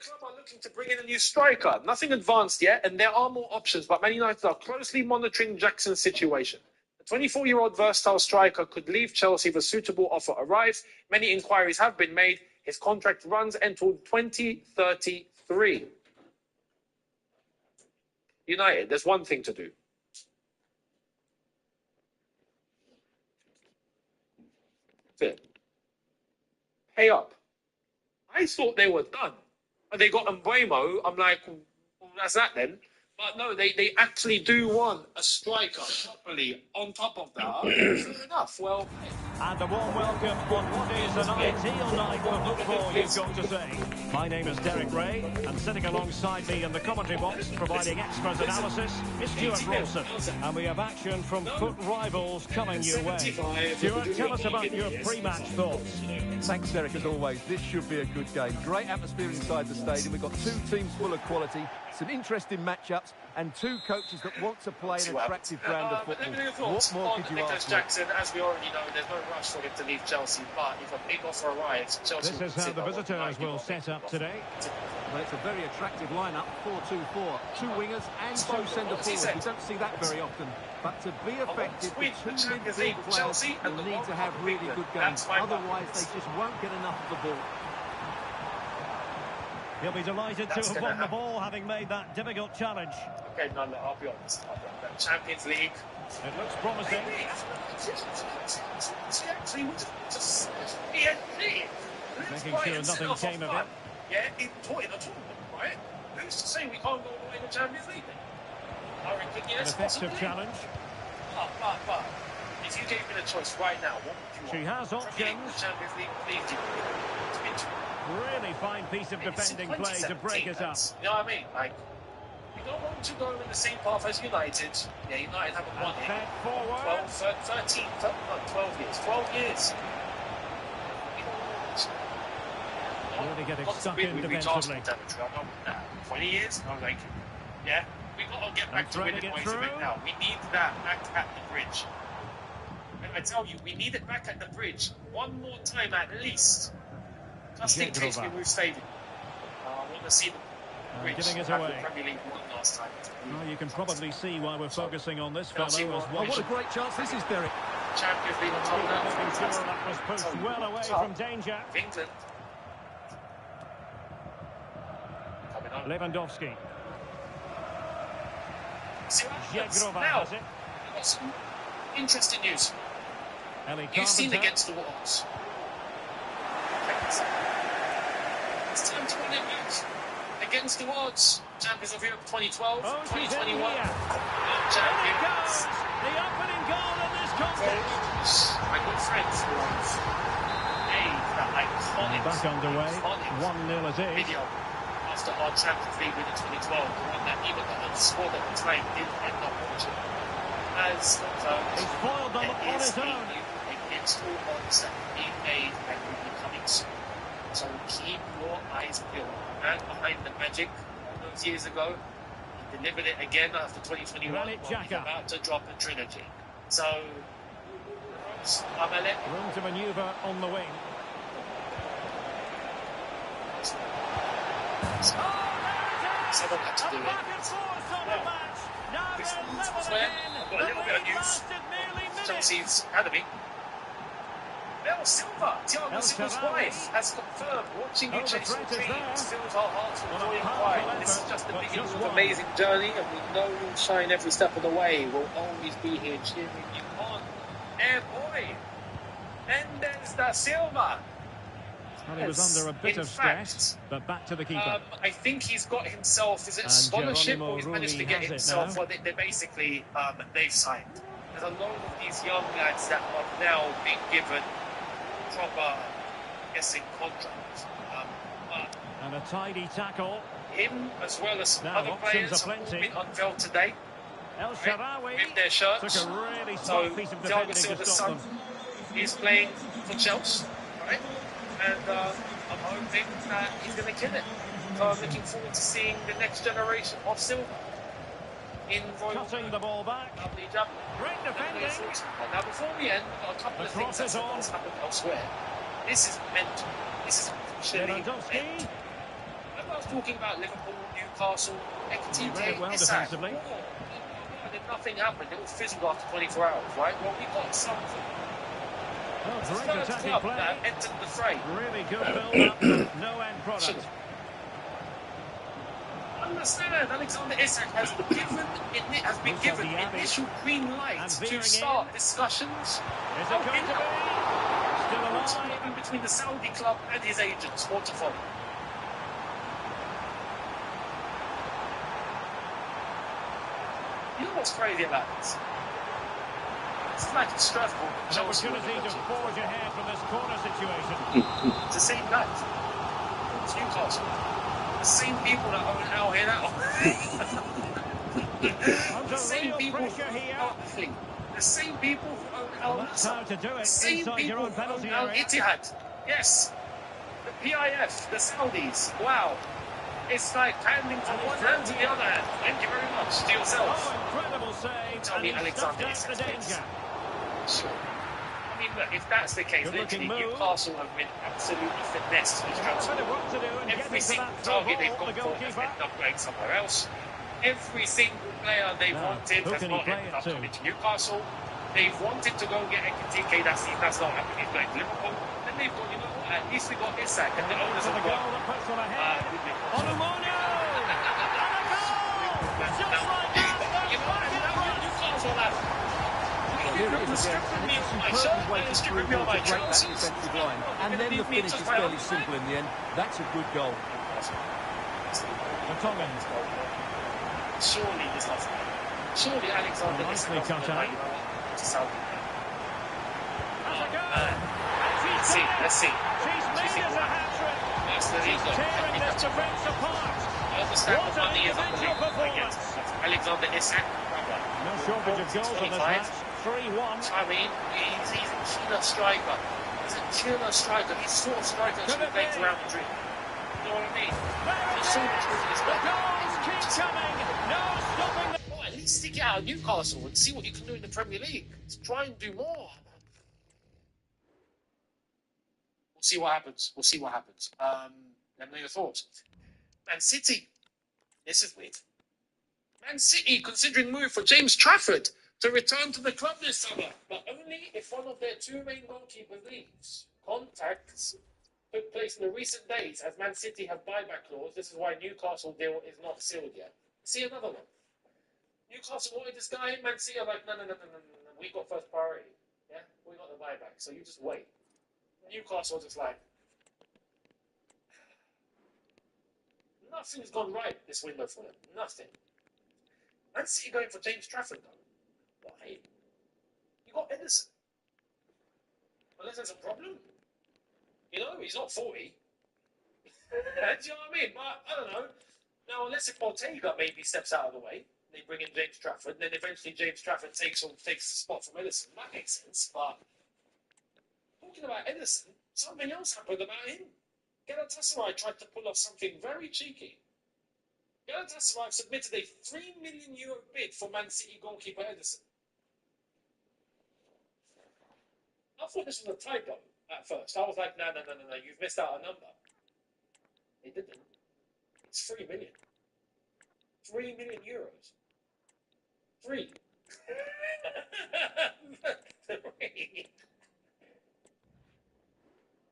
club are looking to bring in a new striker. Nothing advanced yet, and there are more options, but Man United are closely monitoring Jackson's situation. The 24-year-old versatile striker could leave Chelsea if a suitable offer arrives. Many inquiries have been made. His contract runs until 2033. United, there's one thing to do. Pay up. I thought they were done. They got Mbuemo. I'm like, well, that's that then. But no, they actually do want a striker properly on top of that. Fair enough. Well, and a warm welcome on what is an ideal night for football, you've got to say. My name is Derek Ray, and sitting alongside me in the commentary box, providing expert analysis, is Stuart Rawson. And we have action from foot rivals coming your way. Stuart, tell us about your pre-match thoughts. Thanks, Derek, as always. This should be a good game. Great atmosphere inside the stadium. We've got two teams full of quality, some interesting matchups, and two coaches that want to play an attractive brand of football. What more could you ask for? Jackson, as we already know, there's no rush for him to leave Chelsea, but if a big offer arrives, Chelsea... This is how the visitors will set up today. Well, it's a very attractive lineup, 4-2-4. Two wingers and two centre-forwards. You don't see that very often. But to be effective, the two midfield players will need to have really good games. Otherwise, they just won't get enough of the ball. He'll be delighted to have won the ball, having made that difficult challenge. Okay, no, I'll be honest. Champions League. It looks promising. Making sure nothing came of it. Yeah, in a tournament, right? Who's to say we can't go all the way in the Champions League then? I reckon, yes, an effective challenge. But if you gave me the choice right now, what would you want? She has options. The Champions League, please. Really fine piece of defending play to break us up. You know what I mean? Like, you don't want to go in the same path as United. Yeah, United haven't won it. 12 years. 12 years. Really getting stuck in defensively. 20 years? I'm like, yeah, we got to get back to winning ways of it now. We need that back at the bridge. And I tell you, we need it back at the bridge one more time at least. Just in case we move stadium. I want to see the bridge giving it away. Premier League won last time. Well, you can probably see why we're focusing on this fellow as well. Oh, what a great chance this is, Derek. Champions League on top now. That was pushed well away from danger. England. Lewandowski. Now, some interesting news. You've seen against the walls. It's time to win it, guys. Against the odds. Champions of Europe 2012, 2021. Champions. The opening goal in this contest. My good friends made that iconic. Back underway. 1-0 as is. Video after our Champions League win in 2012, the one that even the squad at the time didn't end up watching. As he's foiled them on his own. Against all odds that he made and will be coming soon. So keep your eyes peeled. Man behind the magic all those years ago, he delivered it again after 2021. He's about to drop a trilogy. So, room to manoeuvre on the wing. Someone had to do it. This is where I've got a little bit of news. Chelsea's academy. Mel Silva, Thiago Silva's wife, has confirmed watching you chase your dreams fills our hearts with joy and pride. This is just the beginning of an amazing journey, and we know you'll shine every step of the way. We'll always be here cheering you on. Air boy, Mendes da Silva. Well, he was under a bit of stress, but back to the keeper. I think he's got himself, is it a scholarship, or he's managed to get himself, well, they're basically, they've signed. There's a lot of these young lads that are now being given proper, guessing contracts. And a tidy tackle. Him, as well as other players, have been unveiled today. El Shaarawy with their shirts. Took a really smart piece of Thiago Silva's son is playing for Chelsea, right? And I'm hoping that he's going to kill it. So I'm looking forward to seeing the next generation of Silva in Royal. Cutting the ball back. Great defending. Now before we end, we've got a couple of things that's happened elsewhere. This is mental. This is actually mental. was talking about Liverpool, Newcastle, He read it well defensively. And then nothing happened. It all fizzled after 24 hours, right? Well, we got something. Oh, It's the great third attacking club play. that entered the fray. Really good build-up, but no end product. Understand, Alexander Isak has been given initial green light to start discussions. Is it going to be? Still alive. Between the Saudi club and his agents, more to follow. You know what's crazy about this? It's like it's stressful. An opportunity to forge ahead from this corner situation. It's the same guys. It's Newcastle. The same people that own Al Hilal. The same people who own the same people who own Al Nassr. The same people who own Al Ittihad. Yes. The PIF, the Saudis. Wow. It's like handing from one hand to the other hand. Thank you very much to yourself. Oh, incredible save. Tell me Alexander Isak. Sure. I mean, look, if that's the case, literally, Newcastle have been absolutely finessed with transfer. Every single target they've gone for has ended up going somewhere else. Every single player they wanted has not ended up coming to Newcastle. They've wanted to go and get Ekitike, that's not happening. He's going to Liverpool. Then they've got, you know what, at least we got Isak, and the owners have got... And then the finish is fairly simple in the end. That's a good goal. Surely this doesn't happen. Surely Alexander nicely cut out. Let's see. She's made us a hat-trick. Tearing this defence apart. I understand the money is unbelievable. I get Alexander Isak. No shortage of goals on this match. 3-1. I mean, he's a killer striker. He's a killer striker. He's the sort of striker that should play for Real Madrid. You know what I mean? There's so much with this guy. Goals keep coming. No stopping them. Well, at least stick it out of Newcastle and see what you can do in the Premier League. Try and do more. We'll see what happens. We'll see what happens. Let me know your thoughts. Man City. This is weird. Man City considering move for James Trafford to return to the club this summer, but only if one of their two main goalkeepers leaves. Contacts took place in the recent days as Man City have buyback clause. This is why Newcastle deal is not sealed yet. See another one. Newcastle wanted this guy. Man City are like, no. We got first priority. Yeah, we got the buyback, so you just wait. Newcastle just like, nothing's gone right this window for them. Nothing. Man City going for James Trafford though. Why? You got Edison. Unless there's a problem. You know, he's not 40. Do you know what I mean? But I don't know. Now, unless if Ortega maybe steps out of the way, they bring in James Trafford, and then eventually James Trafford takes the spot from Edison. That makes sense. But talking about Edison, something else happened about him. Galatasaray tried to pull off something very cheeky. Galatasaray submitted a €3 million bid for Man City goalkeeper Edison. I thought this was a typo at first. I was like, no, you've missed out a number. They didn't. It's 3 million. €3 million. 3. 3.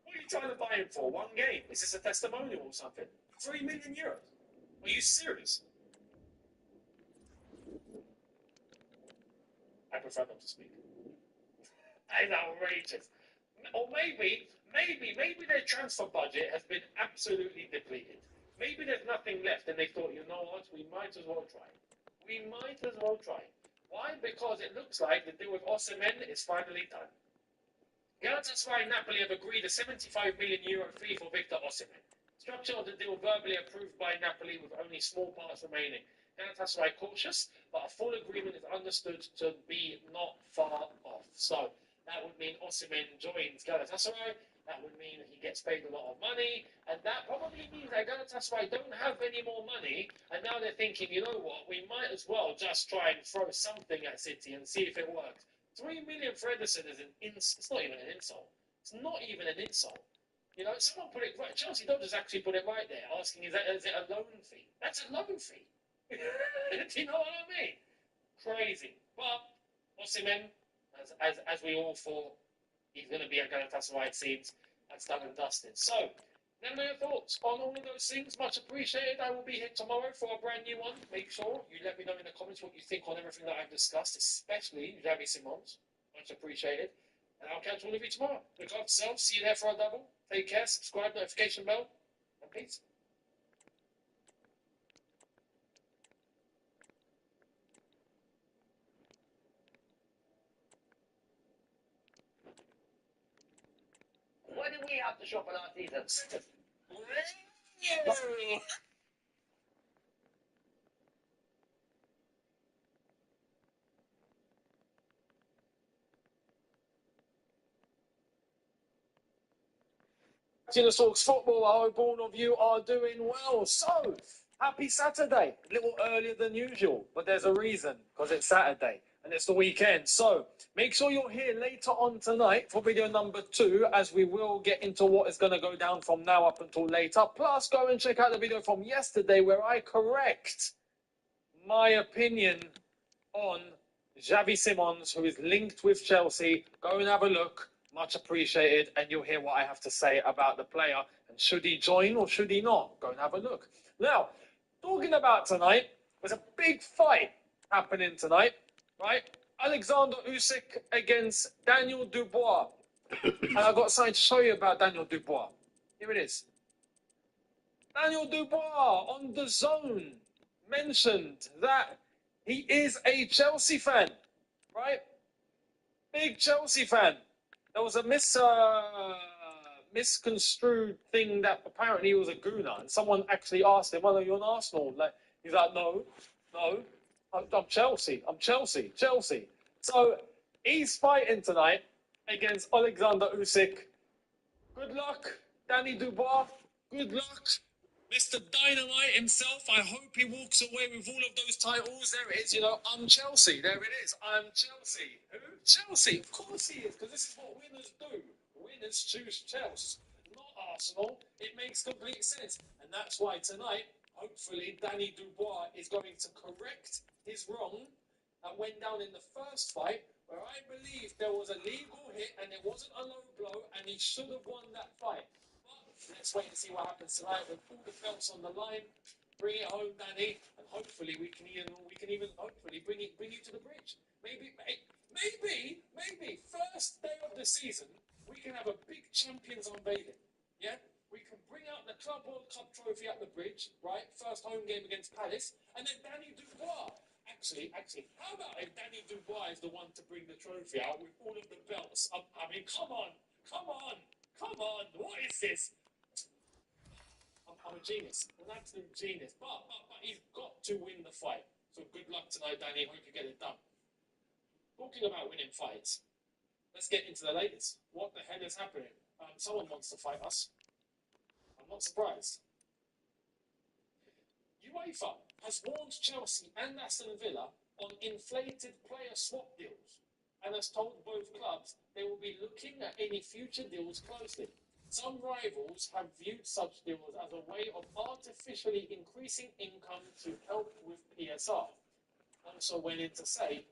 What are you trying to buy him for? One game? Is this a testimonial or something? €3 million. Are you serious? I prefer not to speak. That is outrageous. Or maybe their transfer budget has been absolutely depleted. Maybe there's nothing left and they thought, you know what, we might as well try. Why? Because it looks like the deal with Osimhen is finally done. Galatasaray and Napoli have agreed a €75 million fee for Victor Osimhen. Structure of the deal verbally approved by Napoli with only small parts remaining. Galatasaray cautious, but a full agreement is understood to be not far off. So that would mean Osimhen joins Galatasaray. That would mean he gets paid a lot of money, and that probably means that Galatasaray don't have any more money, and now they're thinking, you know what, we might as well just try and throw something at City and see if it works. 3 million for Edison is it's not even an insult. It's not even an insult. You know, someone put it right. Chelsea Dodgers actually put it right there, asking, is it a loan fee? That's a loan fee. Do you know what I mean? Crazy. But Osimhen, as we all thought, he's going to be at Galatasaray, it seems. That's done and dusted. So, let me know your thoughts on all of those things. Much appreciated. I will be here tomorrow for a brand new one. Make sure you let me know in the comments what you think on everything that I've discussed, especially Xavi Simons. Much appreciated. And I'll catch all of you tomorrow. Look after yourselves. See you there for a double. Take care. Subscribe, notification bell. And peace. Why did we have to shop at our season? Tina Talks Football, I hope all of you are doing well. So, happy Saturday. A little earlier than usual, but there's a reason, because it's Saturday and it's the weekend. So, make sure you're here later on tonight for video number 2, as we will get into what is going to go down from now up until later. Plus, go and check out the video from yesterday where I correct my opinion on Xavi Simons, who is linked with Chelsea. Go and have a look. Much appreciated, and you'll hear what I have to say about the player. And should he join or should he not? Go and have a look. Now, talking about tonight, there's a big fight happening tonight, right? Alexander Usyk against Daniel Dubois. And I've got something to show you about Daniel Dubois. Here it is. Daniel Dubois on the zone mentioned that he is a Chelsea fan, right? Big Chelsea fan. There was a misconstrued thing that apparently he was a gooner, and someone actually asked him, "Well, are you an Arsenal?" Like, he's like, "No, I'm Chelsea. I'm Chelsea. So he's fighting tonight against Alexander Usyk. Good luck, Danny Dubois. Good luck, Mr. Dynamite himself. I hope he walks away with all of those titles. There it is, you know, I'm Chelsea. There it is. I'm Chelsea. Who? Chelsea. Of course he is, because this is what winners do. Winners choose Chelsea, not Arsenal. It makes complete sense. And that's why tonight, hopefully, Danny Dubois is going to correct his wrong that went down in the first fight, where I believe there was a legal hit and it wasn't a low blow, and he should have won that fight. Let's wait and see what happens tonight with all the belts on the line. Bring it home, Danny, and hopefully we can even hopefully bring you to the bridge. Maybe first day of the season we can have a big champions unveiling. Yeah, we can bring out the Club World Cup trophy at the bridge, right? First home game against Palace, and then Danny Dubois. Actually, how about if Danny Dubois is the one to bring the trophy out with all of the belts? I mean, come on, what is this? I'm a genius, an absolute genius. But he's got to win the fight. So good luck tonight, Danny. Hope you get it done. Talking about winning fights, let's get into the latest. What the hell is happening? Someone wants to fight us. I'm not surprised. UEFA has warned Chelsea and Aston Villa on inflated player swap deals, and has told both clubs they will be looking at any future deals closely. Some rivals have viewed such deals as a way of artificially increasing income to help with PSR. Also went in to say,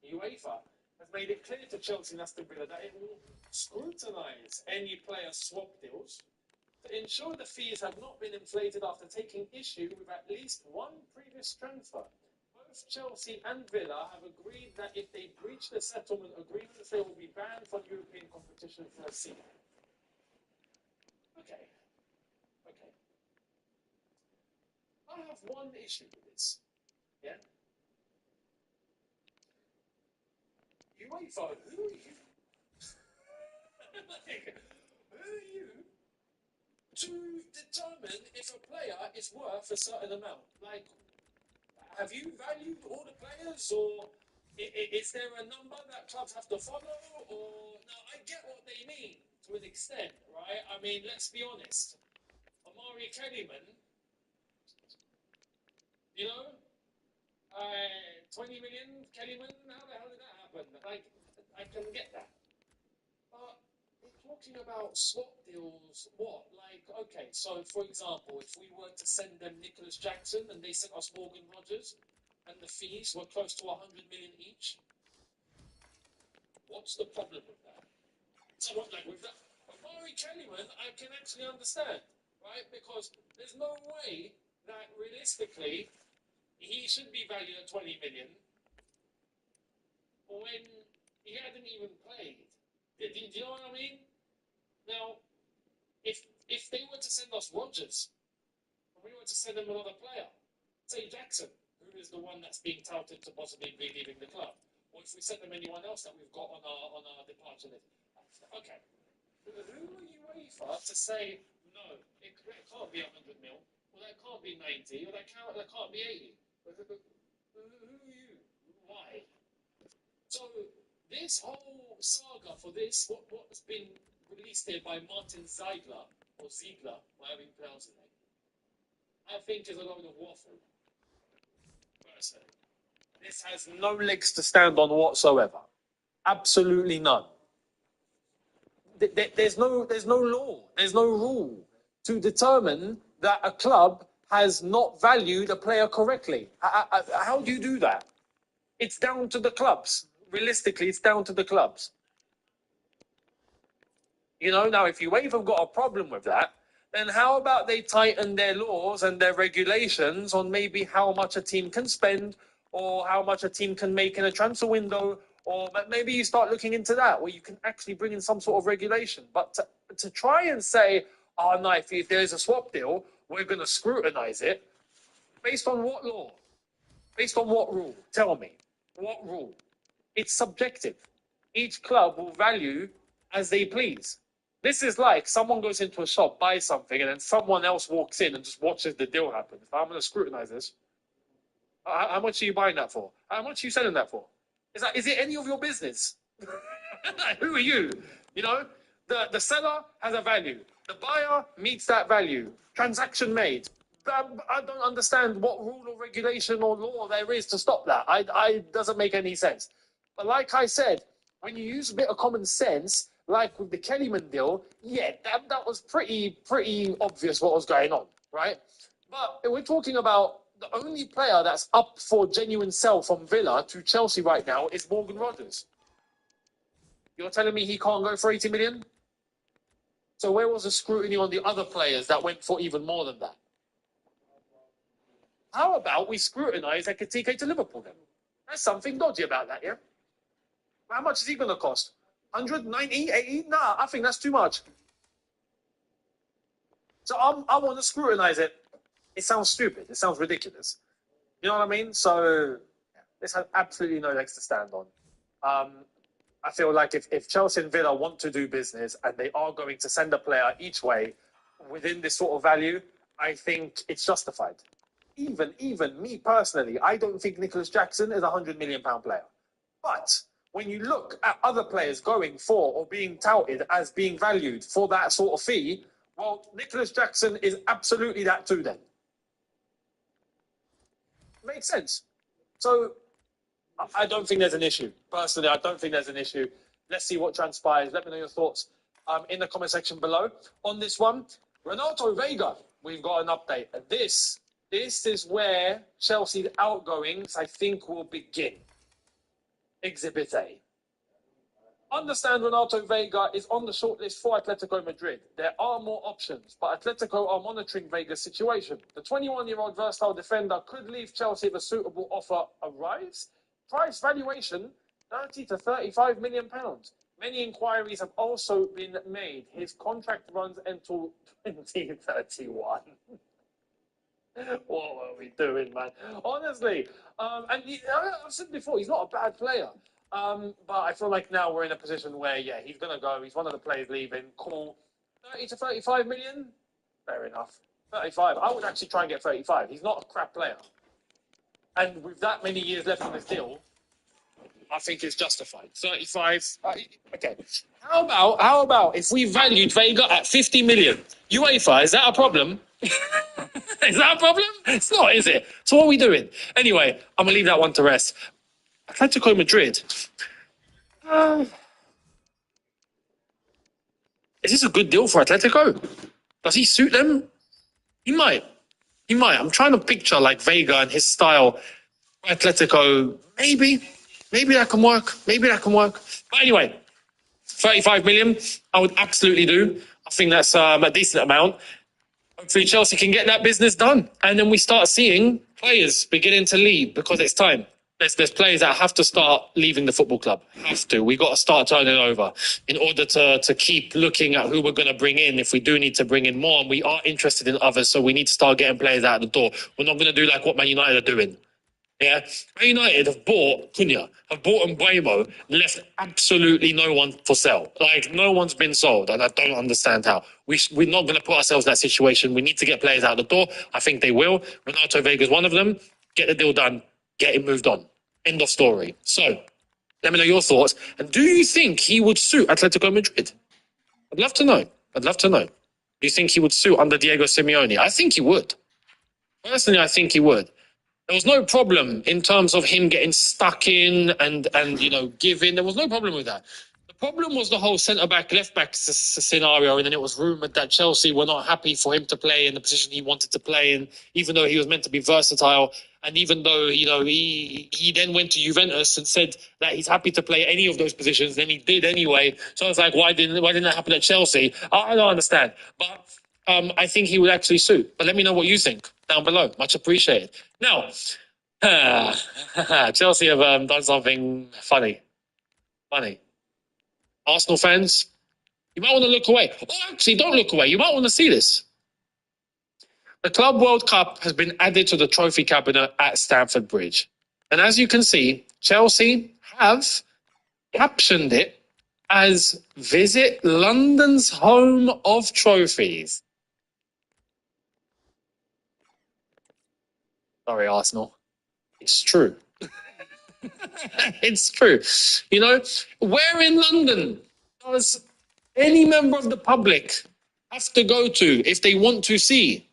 UEFA has made it clear to Chelsea and Aston Villa that it will scrutinise any player swap deals to ensure the fees have not been inflated after taking issue with at least one previous transfer. Both Chelsea and Villa have agreed that if they breach the settlement agreements, they will be banned from European competition for a season. Okay. I have one issue with this. Yeah? UEFA, who are you? Who are you to determine if a player is worth a certain amount? Like, have you valued all the players, or is there a number that clubs have to follow? Or now I get what they mean to an extent, right? I mean, let's be honest. Omari Kellyman, you know, 20 million Kellyman. How the hell did that happen? Like, I can get that, but it talking about swap deals, what? Like, okay, so for example, if we were to send them Nicholas Jackson and they sent us Morgan Rogers and the fees were close to 100 million each, what's the problem with that? So what, like with that, Amari Kellyman, I can actually understand, right? Because there's no way that realistically he should be valued at 20 million when he hadn't even played. Do you know what I mean? Now, if they were to send us Rogers, and we were to send them another player, say Jackson, who is the one that's being touted to possibly be leaving the club, or if we send them anyone else that we've got on our departure list, okay. Who are you UEFA to say no? It can't be 100 mil, or that can't be 90, or that can't be 80. Who are you? Why? So this whole saga for this, what's been released here by Martin Ziegler, or Ziegler, whatever you pronounce his name, I think is a load of waffle. Personally, this has no legs to stand on whatsoever. Absolutely none. There's no law, there's no rule to determine that a club has not valued a player correctly. How do you do that? It's down to the clubs. Realistically, it's down to the clubs. You know, now if UEFA have got a problem with that, then how about they tighten their laws and their regulations on maybe how much a team can spend or how much a team can make in a transfer window, or maybe you start looking into that where you can actually bring in some sort of regulation. But to try and say, oh no, if there is a swap deal, we're going to scrutinise it, based on what law? Based on what rule? Tell me. What rule? It's subjective. Each club will value as they please. This is like someone goes into a shop, buys something, and then someone else walks in and just watches the deal happen. I'm going to scrutinise this. How much are you buying that for? How much are you selling that for? Is it any of your business? Who are you? You know, the seller has a value. The buyer meets that value. Transaction made. I don't understand what rule or regulation or law there is to stop that. It doesn't make any sense. But like I said, when you use a bit of common sense, like with the Kellyman deal, yeah, that was pretty obvious what was going on, right? But we're talking about the only player that's up for genuine sell from Villa to Chelsea right now is Morgan Rogers. You're telling me he can't go for 80 million? So where was the scrutiny on the other players that went for even more than that? How about we scrutinise Ekitike to Liverpool then? There's something dodgy about that, yeah? How much is he going to cost? 190, 80? Nah, I think that's too much. So I want to scrutinise it. It sounds stupid. It sounds ridiculous. You know what I mean? So this has absolutely no legs to stand on. I feel like if Chelsea and Villa want to do business and they are going to send a player each way within this sort of value, I think it's justified. Even me personally, I don't think Nicholas Jackson is a £100 million player. But when you look at other players going for or being touted as being valued for that sort of fee, well, Nicholas Jackson is absolutely that too then. Makes sense. So I don't think there's an issue. Personally, I don't think there's an issue. Let's see what transpires. Let me know your thoughts in the comment section below. On this one, Renato Vega, we've got an update. This is where Chelsea's outgoings, I think, will begin. Exhibit A. Understand Renato Vega is on the shortlist for Atletico Madrid. There are more options, but Atletico are monitoring Vega's situation. The 21-year-old versatile defender could leave Chelsea if a suitable offer arrives. Price valuation, 30 to 35 million pounds. Many inquiries have also been made. His contract runs until 2031. What were we doing, man? Honestly, and I've said before, he's not a bad player. But I feel like now we're in a position where, yeah, he's going to go. He's one of the players leaving. Cool. 30 to 35 million? Fair enough. 35. I would actually try and get 35. He's not a crap player. And with that many years left on this deal, I think it's justified. 35. Okay. How about if we valued Vega at 50 million? UEFA, is that a problem? Is that a problem? It's not, is it? So what are we doing? Anyway, I'm going to leave that one to rest. Atletico Madrid. Is this a good deal for Atletico? Does he suit them? He might. He might. I'm trying to picture like Vega and his style. Atletico, maybe that can work. Maybe that can work. But anyway, 35 million, I would absolutely do. I think that's a decent amount. Hopefully Chelsea can get that business done. And then we start seeing players beginning to leave because it's time. There's players that have to start leaving the football club. Have to. We got to start turning over in order to keep looking at who we're going to bring in. If we do need to bring in more, and we are interested in others, so we need to start getting players out the door. We're not going to do like what Man United are doing. Yeah, Man United have bought Cunha, have bought Mbeumo, left absolutely no one for sale. Like, no one's been sold, and I don't understand how. We're not going to put ourselves in that situation. We need to get players out the door. I think they will. Renato Vega's one of them. Get the deal done. Get him moved on. End of story. So, let me know your thoughts. And do you think he would suit Atletico Madrid? I'd love to know. Do you think he would suit under Diego Simeone? I think he would. Personally, I think he would. There was no problem in terms of him getting stuck in and giving. There was no problem with that. The problem was the whole centre-back, left-back scenario, and then it was rumoured that Chelsea were not happy for him to play in the position he wanted to play in, even though he was meant to be versatile, and even though, he then went to Juventus and said that he's happy to play any of those positions, then he did anyway. So I was like, why didn't that happen at Chelsea? I don't understand. But I think he would actually suit. But let me know what you think down below. Much appreciated. Now, Chelsea have done something funny. Arsenal fans, you might want to look away. Or actually, don't look away. You might want to see this. The Club World Cup has been added to the trophy cabinet at Stamford Bridge. And as you can see, Chelsea have captioned it as Visit London's Home of Trophies. Sorry, Arsenal. It's true. It's true. Where in London does any member of the public have to go to if they want to see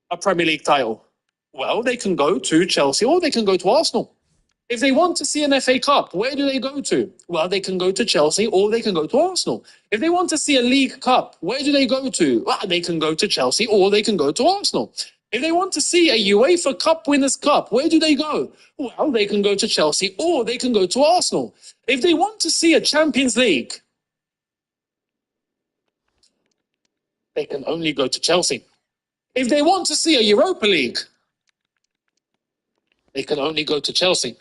a Premier League title? Well, they can go to Chelsea or they can go to Arsenal. If they want to see an FA Cup, where do they go to? Well, they can go to Chelsea or they can go to Arsenal. If they want to see a League Cup, where do they go to? Well, they can go to Chelsea or they can go to Arsenal. If they want to see a UEFA Cup Winners' Cup, where do they go? Well, they can go to Chelsea or they can go to Arsenal. If they want to see a Champions League, they can only go to Chelsea. If they want to see a Europa League, they can only go to Chelsea.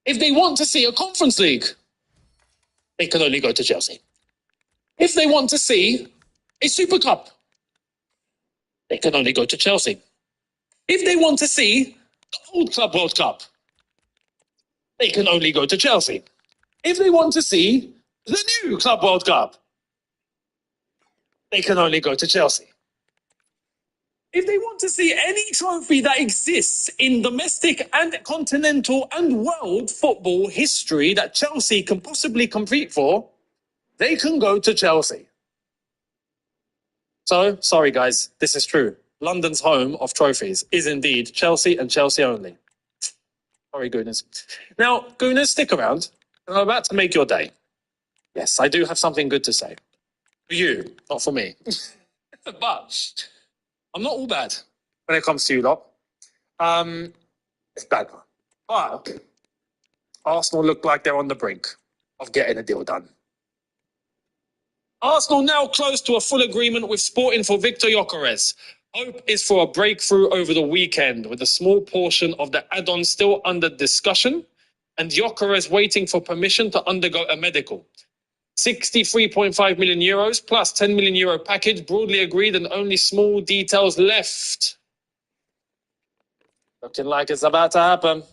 If they want to see a Conference League, they can only go to Chelsea. If they want to see a Super Cup, they can only go to Chelsea. If they want to see the old Club World Cup, they can only go to Chelsea. If they want to see the new Club World Cup, they can only go to Chelsea. If they want to see any trophy that exists in domestic and continental and world football history that Chelsea can possibly compete for, they can go to Chelsea. So, sorry guys, this is true. London's home of trophies is indeed Chelsea and Chelsea only. Sorry, Gooners. Now, Gooners, stick around. I'm about to make your day. Yes, I do have something good to say. For you, not for me. But I'm not all bad when it comes to you lot. It's bad. But Arsenal look like they're on the brink of getting a deal done. Arsenal now close to a full agreement with Sporting for Victor Gyökeres. Hope is for a breakthrough over the weekend, with a small portion of the add-on still under discussion, and Gyökeres waiting for permission to undergo a medical. 63.5 million euros plus 10 million euro package broadly agreed, and only small details left. Looking like it's about to happen.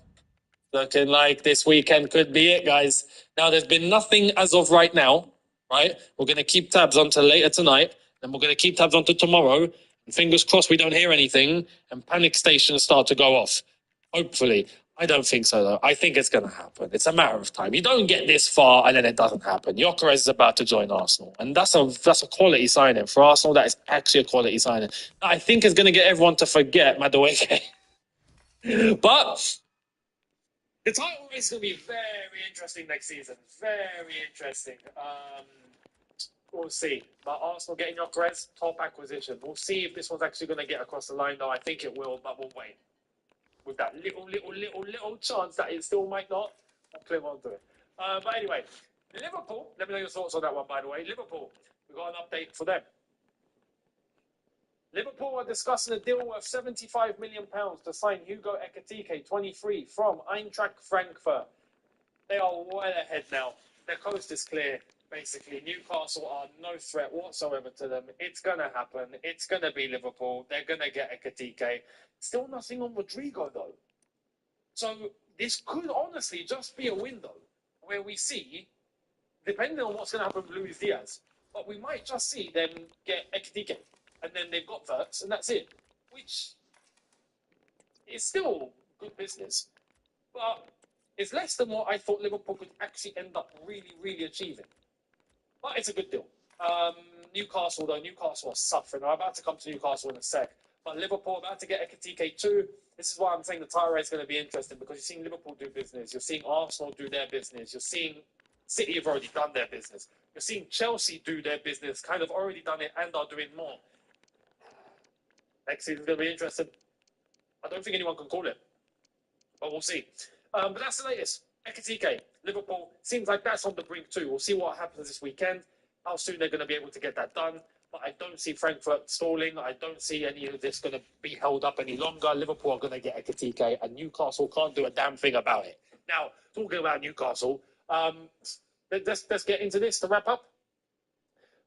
Looking like this weekend could be it, guys. Now, there's been nothing as of right now, right? We're going to keep tabs on till later tonight, and we're going to keep tabs on to tomorrow. And fingers crossed we don't hear anything and panic stations start to go off. Hopefully. I don't think so, though. I think it's going to happen. It's a matter of time. You don't get this far and then it doesn't happen. Gyökeres is about to join Arsenal. And that's a quality signing. For Arsenal, that is actually a quality signing. I think it's going to get everyone to forget Madueke. But the title race is going to be very interesting next season. Very interesting. We'll see. But Arsenal getting Gyökeres, top acquisition. We'll see if this one's actually going to get across the line, though. I think it will, but we'll wait. With that little chance that it still might not, I'll cling on to it. But anyway, Liverpool, let me know your thoughts on that one, by the way. Liverpool, we've got an update for them. Liverpool are discussing a deal worth £75 million to sign Hugo Ekitike, 23, from Eintracht Frankfurt. They are well ahead now. Their coast is clear, basically. Newcastle are no threat whatsoever to them. It's going to happen. It's going to be Liverpool. They're going to get Ekitike. Still nothing on Rodrigo, though. So this could honestly just be a window where we see, depending on what's going to happen with Luis Diaz, but we might just see them get Ekitike. And then they've got Verts, and that's it. Which is still good business. But it's less than what I thought Liverpool could actually end up really achieving. But it's a good deal. Newcastle, though, Newcastle are suffering. I'm about to come to Newcastle in a sec. But Liverpool about to get Ekitike too. This is why I'm saying the title race is going to be interesting, because you're seeing Liverpool do business. You're seeing Arsenal do their business. You're seeing City have already done their business. You're seeing Chelsea do their business, kind of already done it, and are doing more. Next season's going to be interesting. I don't think anyone can call it, but we'll see. But that's the latest. Ekitike, Liverpool, seems like that's on the brink too. We'll see what happens this weekend, how soon they're going to be able to get that done. But I don't see Frankfurt stalling. I don't see any of this going to be held up any longer. Liverpool are going to get Ekitike, and Newcastle can't do a damn thing about it. Now, talking about Newcastle, let's get into this to wrap up.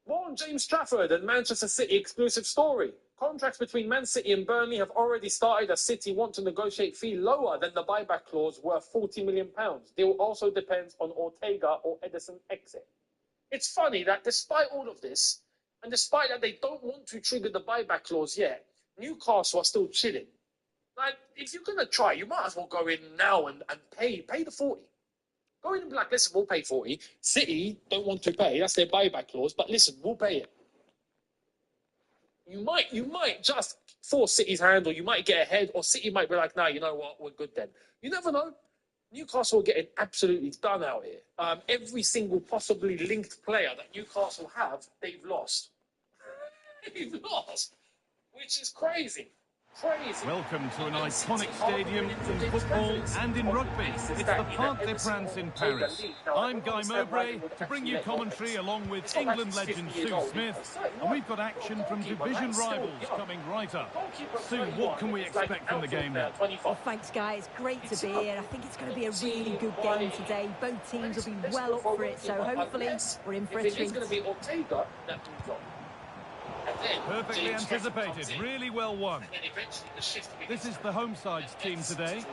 More on James Trafford and Manchester City exclusive story. Contracts between Man City and Burnley have already started as City want to negotiate fee lower than the buyback clause worth £40 million. Deal also depends on Ortega or Edison exit. It's funny that despite all of this, and despite that they don't want to trigger the buyback clause yet, Newcastle are still chilling. Like, if you're going to try, you might as well go in now and pay the 40. Go in and be like, listen, we'll pay 40. City don't want to pay. That's their buyback clause. But listen, we'll pay it. You might just force City's hand, or you might get ahead, or City might be like, no, you know what, we're good then. You never know. Newcastle are getting absolutely done out here. Every single possibly linked player that Newcastle have, they've lost. They've lost, which is crazy. Welcome to an iconic stadium in football and in rugby. It's the Parc des Princes in Paris. I'm Guy Mowbray to bring you commentary along with England legend Sue Smith. And we've got action from division rivals coming right up. Sue, what can we expect from the game now? Well, thanks, Guy. It's great to be here. I think it's going to be a really good game today. Both teams will be well up for it, so hopefully we're in for a treat. Perfectly anticipated, really well won. This is the home side's team today.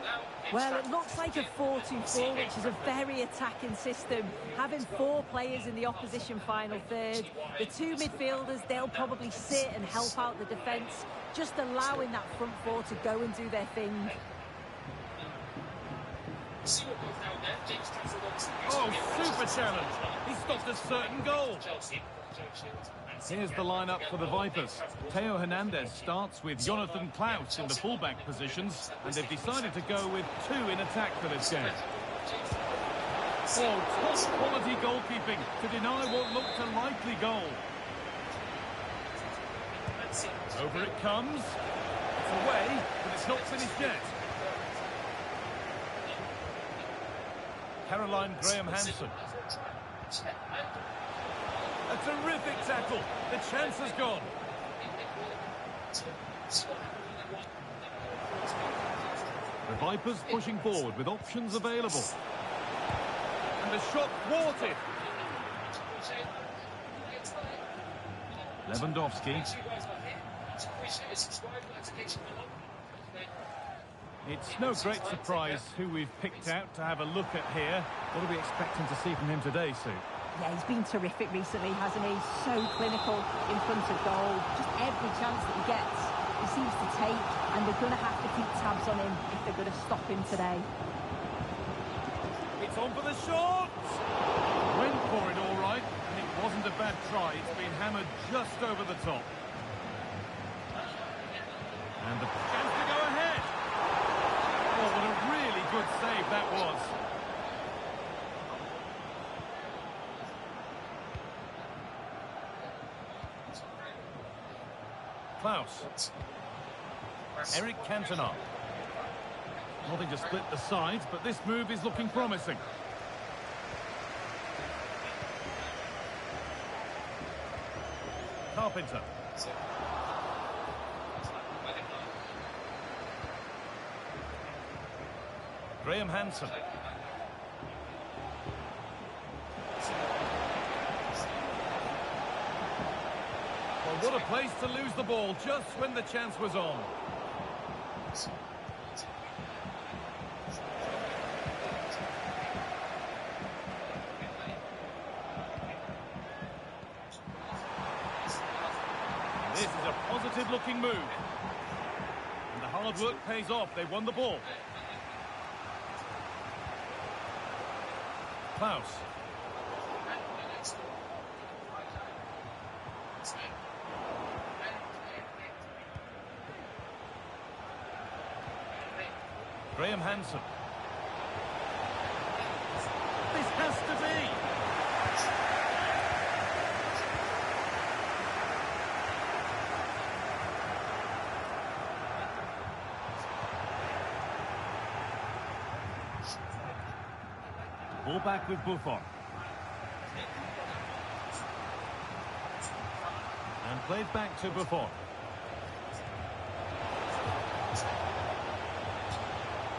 Well, it looks like a 4-2-4, which is a very attacking system. Having 4 players in the opposition final third. The 2 midfielders, they'll probably sit and help out the defence, just allowing that front 4 to go and do their thing. Oh, super challenge. He stopped a certain goal. Here's the lineup for the Vipers. Theo Hernandez starts with Jonathan Klaus in the fullback positions, and they've decided to go with 2 in attack for this game. Oh, top quality goalkeeping to deny what looked a likely goal. Over it comes. It's away, but it's not finished yet. Caroline Graham-Hansen. A terrific tackle. The chance has gone. The Vipers pushing forward with options available. And the shot thwarted. Lewandowski. It's no great surprise who we've picked out to have a look at here. What are we expecting to see from him today, Sue? Yeah, he's been terrific recently, hasn't he? So clinical in front of goal. Just every chance that he gets, he seems to take, and they're going to have to keep tabs on him if they're going to stop him today. It's on for the shot! Went for it all right, and it wasn't a bad try. It's been hammered just over the top. And the chance to go ahead. Oh, what a really good save that was. Klaus. Eric Cantona. Nothing to split the sides, but this move is looking promising. Carpenter. Graham Hansen. Well, what a place to lose the ball just when the chance was on. This is a positive-looking move. And the hard work pays off. They won the ball. Klaus. Graham Hansen. This has to be. Ball back with Buffon. And played back to Buffon.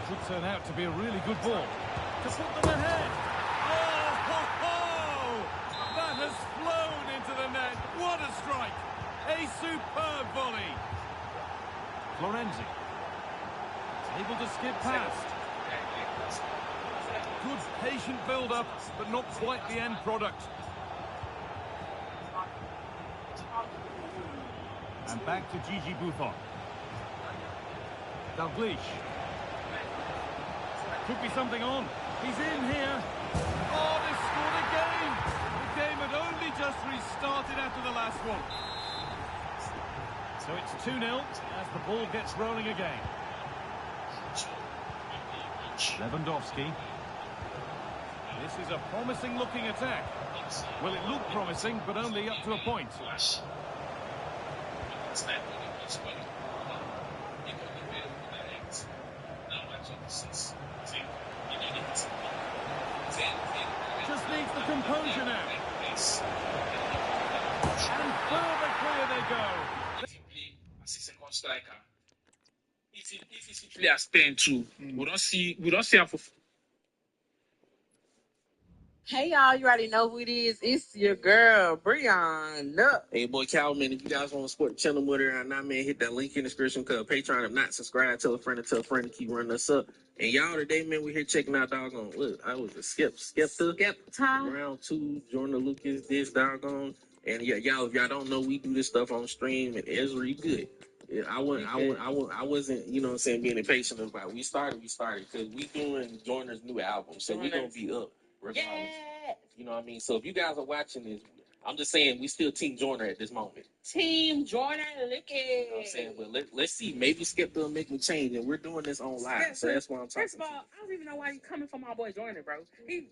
Could turn out to be a really good ball. To put them ahead. Oh, ho, ho! That has flown into the net. What a strike. A superb volley. Florenzi. Able to skip past. Good patient build-up, but not quite the end product. And back to Gigi Buffon. Dalglish. Could be something on. He's in here. Oh, they scored again. The game had only just restarted after the last one. So it's 2-0 as the ball gets rolling again. Lewandowski. This is a promising-looking attack. Well, it looked promising, but only up to a point. Just needs the composure now. And further clear they go. Second striker. If he simply as 10-2, we don't see him for. Hey y'all, you already know who it is. It's your girl, Brianna. Hey, boy, Calvin, if you guys want to support the channel with her, man, hit that link in the description because Patreon, if not subscribed, tell a friend to keep running us up. And y'all today, man, we here checking out doggone. Look, I was a Skepta. Round 2, Jordan Lucas, this doggone. And yeah, y'all, if y'all don't know, we do this stuff on stream and it's really good. Yeah, I wasn't, you know what I'm saying, being impatient about it. We started because we doing Joyner's new album. So we gonna be up. Regardless. Yes. You know what I mean? So if you guys are watching this, I'm just saying we still Team Joyner at this moment. Team Joyner, look at. You know what I'm saying? But let's see. Maybe Skip will make me change, and we're doing this on live. So that's what I'm talking First of all, I don't even know why you coming for my boy Joyner, bro. He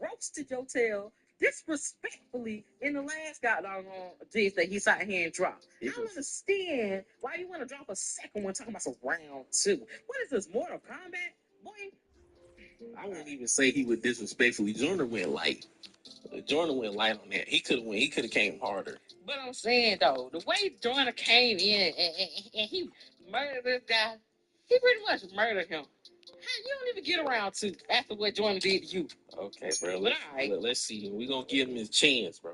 roasted your tail disrespectfully in the last goddamn diss that he sat here and dropped. I don't understand why you want to drop a second one talking about some round 2. What is this, Mortal Kombat? Boy. I wouldn't even say he would disrespectfully. Jordan went light. Jordan went light on that. He could have went. He could have came harder. But I'm saying though, the way Jordan came in and he murdered this guy, he pretty much murdered him. You don't even get around to after what Jordan did to you. Okay, bro. Let's see. We're gonna give him his chance, bro.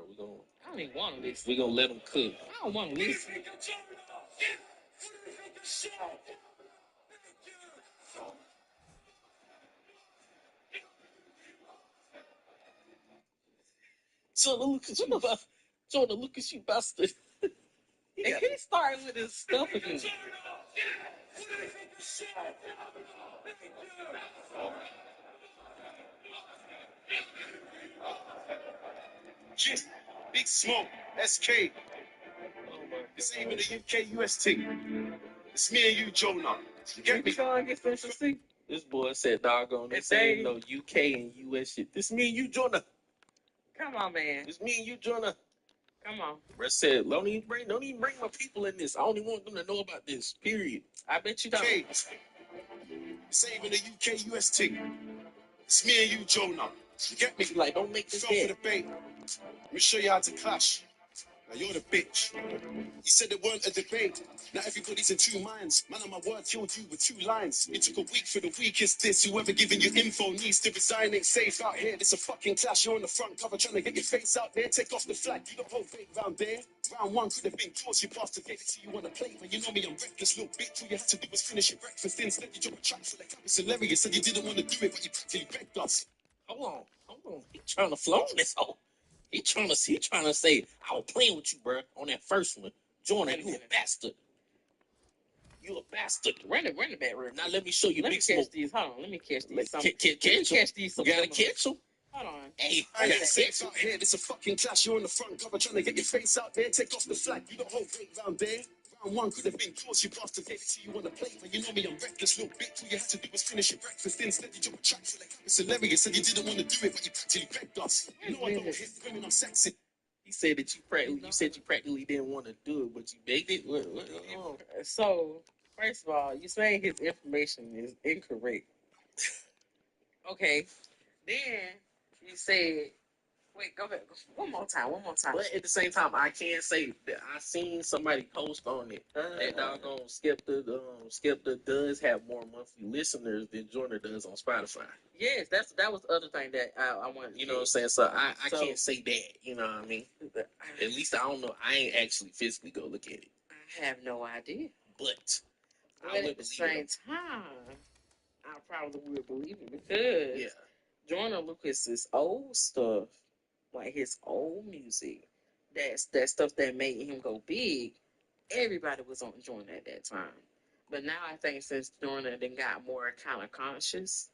I don't even want to listen. We're gonna let him cook. I don't want to listen. Jordan Lucas, you bastard. And he started with his stuff again. Big Smoke, SK. This ain't even a UK US team. It's me and you, Jonah. You get me? This boy said, doggone, this ain't no UK and US shit. This me and you, Jonah. Come on, man. It's me and you, Jonah. Come on. Bro said, don't even bring my people in this. I only want them to know about this. Period. I bet you don't. Okay. Saving the UK UST. It's me and you, Jonah. You get me? Like, don't make this Fell for dead. the bait. Let me show you how to clash. Now you're the bitch. You said it weren't a debate. Now everybody's in two minds. Man, of my word killed you with 2 lines. It took a week for the weakest this. Whoever giving you info needs to resign. Ain't safe out here. It's a fucking clash. You're on the front cover trying to get your face out there. Take off the flag. You don't hold fake round there. Round 1 could have been close. You passed the gate to you on the plate. But you know me, I'm reckless. Little bitch. All you had to do was finish your breakfast. Instead, you dropped a track for the cap. It's hilarious. Said you didn't want to do it, but you practically begged us. Hold on. He trying to flow on this hoe. He trying to say, I was playing with you, bro, on that first one. Jordan, you a bastard. You a bastard. Run it back, real Now let me show you Let me big catch smoke. these. Hold on. Let me catch these. Catch these. You gotta catch them. Hold on. Hey, I ain't safe out here. It's a fucking clash. You're on the front cover trying to get your face out there. Take off the flag. You don't hold weight round there. Round 1 could have been close. You passed the gate to you on the plate. But you know me, I'm reckless. Little bitch. All you had to do was finish your breakfast. Instead, you dropped a track for the cap. It's hilarious. Said you didn't want to do it, but you practically begged us. You know I don't hit women. I'm sexy. He said that you practically didn't want to do it, but you begged it. So, first of all, you saying his information is incorrect. Okay. Then you said, wait, go ahead. One more time. But at the same time, I can say that I seen somebody post on it. That doggone Skepta does have more monthly listeners than Jordan does on Spotify. Yes, that was the other thing that I wanted. You know what I'm saying? So I can't say that. You know what I mean? At least I don't know. I ain't actually physically go look at it. I have no idea. But at the same time, I probably would believe it because Jordan Lucas's old stuff, like his old music, that stuff that made him go big, everybody was on Jordan at that time. But now I think since Jordan then got more kind of conscious,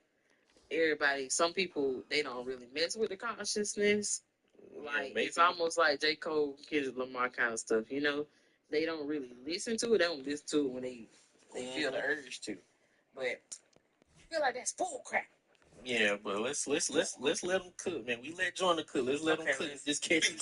some people, they don't really mess with the consciousness. Like, it's almost like J. Cole, Kendrick Lamar kind of stuff, you know? They don't really listen to it. They don't listen to it when they feel the urge to. But I feel like that's bull crap. Yeah, but let's let them cook, man. We let Jordan cook. Let's let them cook. Just catch him.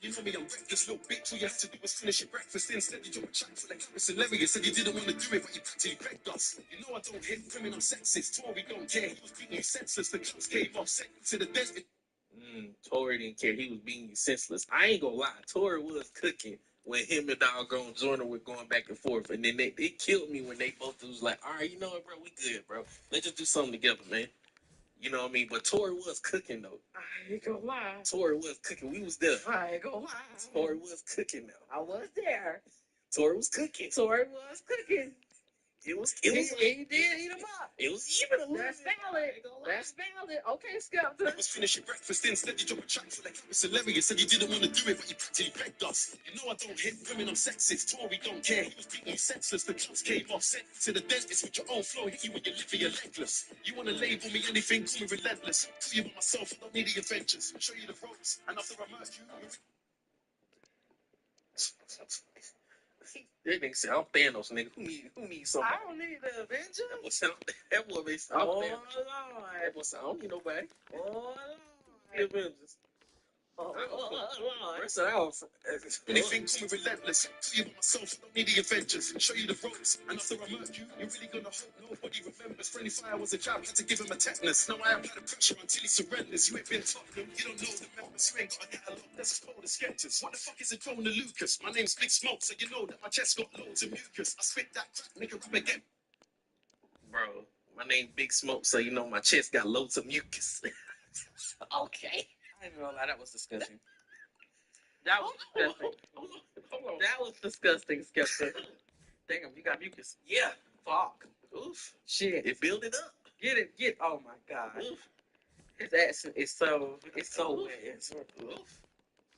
You know me, I'm reckless, little bitch. All you have to do was finish your breakfast. Instead, you drop a track for the cap. It's hilarious. Said you didn't want to do it, but you practically begged us. You know I don't hit women. I'm sexist. Tory don't care. He was beating you senseless. The cops came off, sent you to the desert. Tory didn't care. He was beating you senseless. I ain't gonna lie. Tory was cooking when him and doggone Jordan were going back and forth. And then it killed me when they both was like, all right, you know what, bro? We good, bro. Let's just do something together, man. You know what I mean? But Tory was cooking, though. I ain't gonna lie. Tory was cooking. We was there. I ain't gonna lie. Tory was cooking, though. I was there. Tory was cooking. It was. He did eat them up. It was even a little. That's valid. That's valid. Okay, Skepta. You was finish your breakfast. Instead, you drop a track for the cap. It's hilarious. Said you didn't want to do it, but you practically begged us. You know I don't hit women. I'm sexist. Tory don't care. He was beating you senseless. The cops came off, sent you to the dentist with your own flow. Hit you when you're living your legless. You want to label me anything? Call me relentless. Tell you about myself. I don't need the adventures. Show you the ropes. And after I murk you. That nigga said, I'm Thanos, nigga. Who needs something? I don't need the Avengers. That boy makes sense. Oh, Lord. That boy said, I don't need nobody. Oh, Lord. The Avengers. Anything call me relentless. Tell you about myself, I don't need the adventures. Show you the ropes. And after I murk you, you're really gonna hope nobody remembers. Friendly fire was a jab, had to give him a tetanus. Now I apply the pressure until he surrenders. You ain't been Tottenham, you don't know the members. You ain't got a catalog, that's as cold as sketches. What the fuck is a drone to Lucas? My name's Big Smoke, so you know that my chest got loads of mucus. I spit that crap, make it rap again. Bro, my name Big Smoke, so you know my chest got loads of mucus. Okay. I ain't gonna lie, that was disgusting. That was disgusting. Hold on. That was disgusting, Skepta. Damn, you got mucus. Yeah. Fuck. Oof. Shit. It built it up. Get. Oh my God. Oof. His accent is so wet. Oof.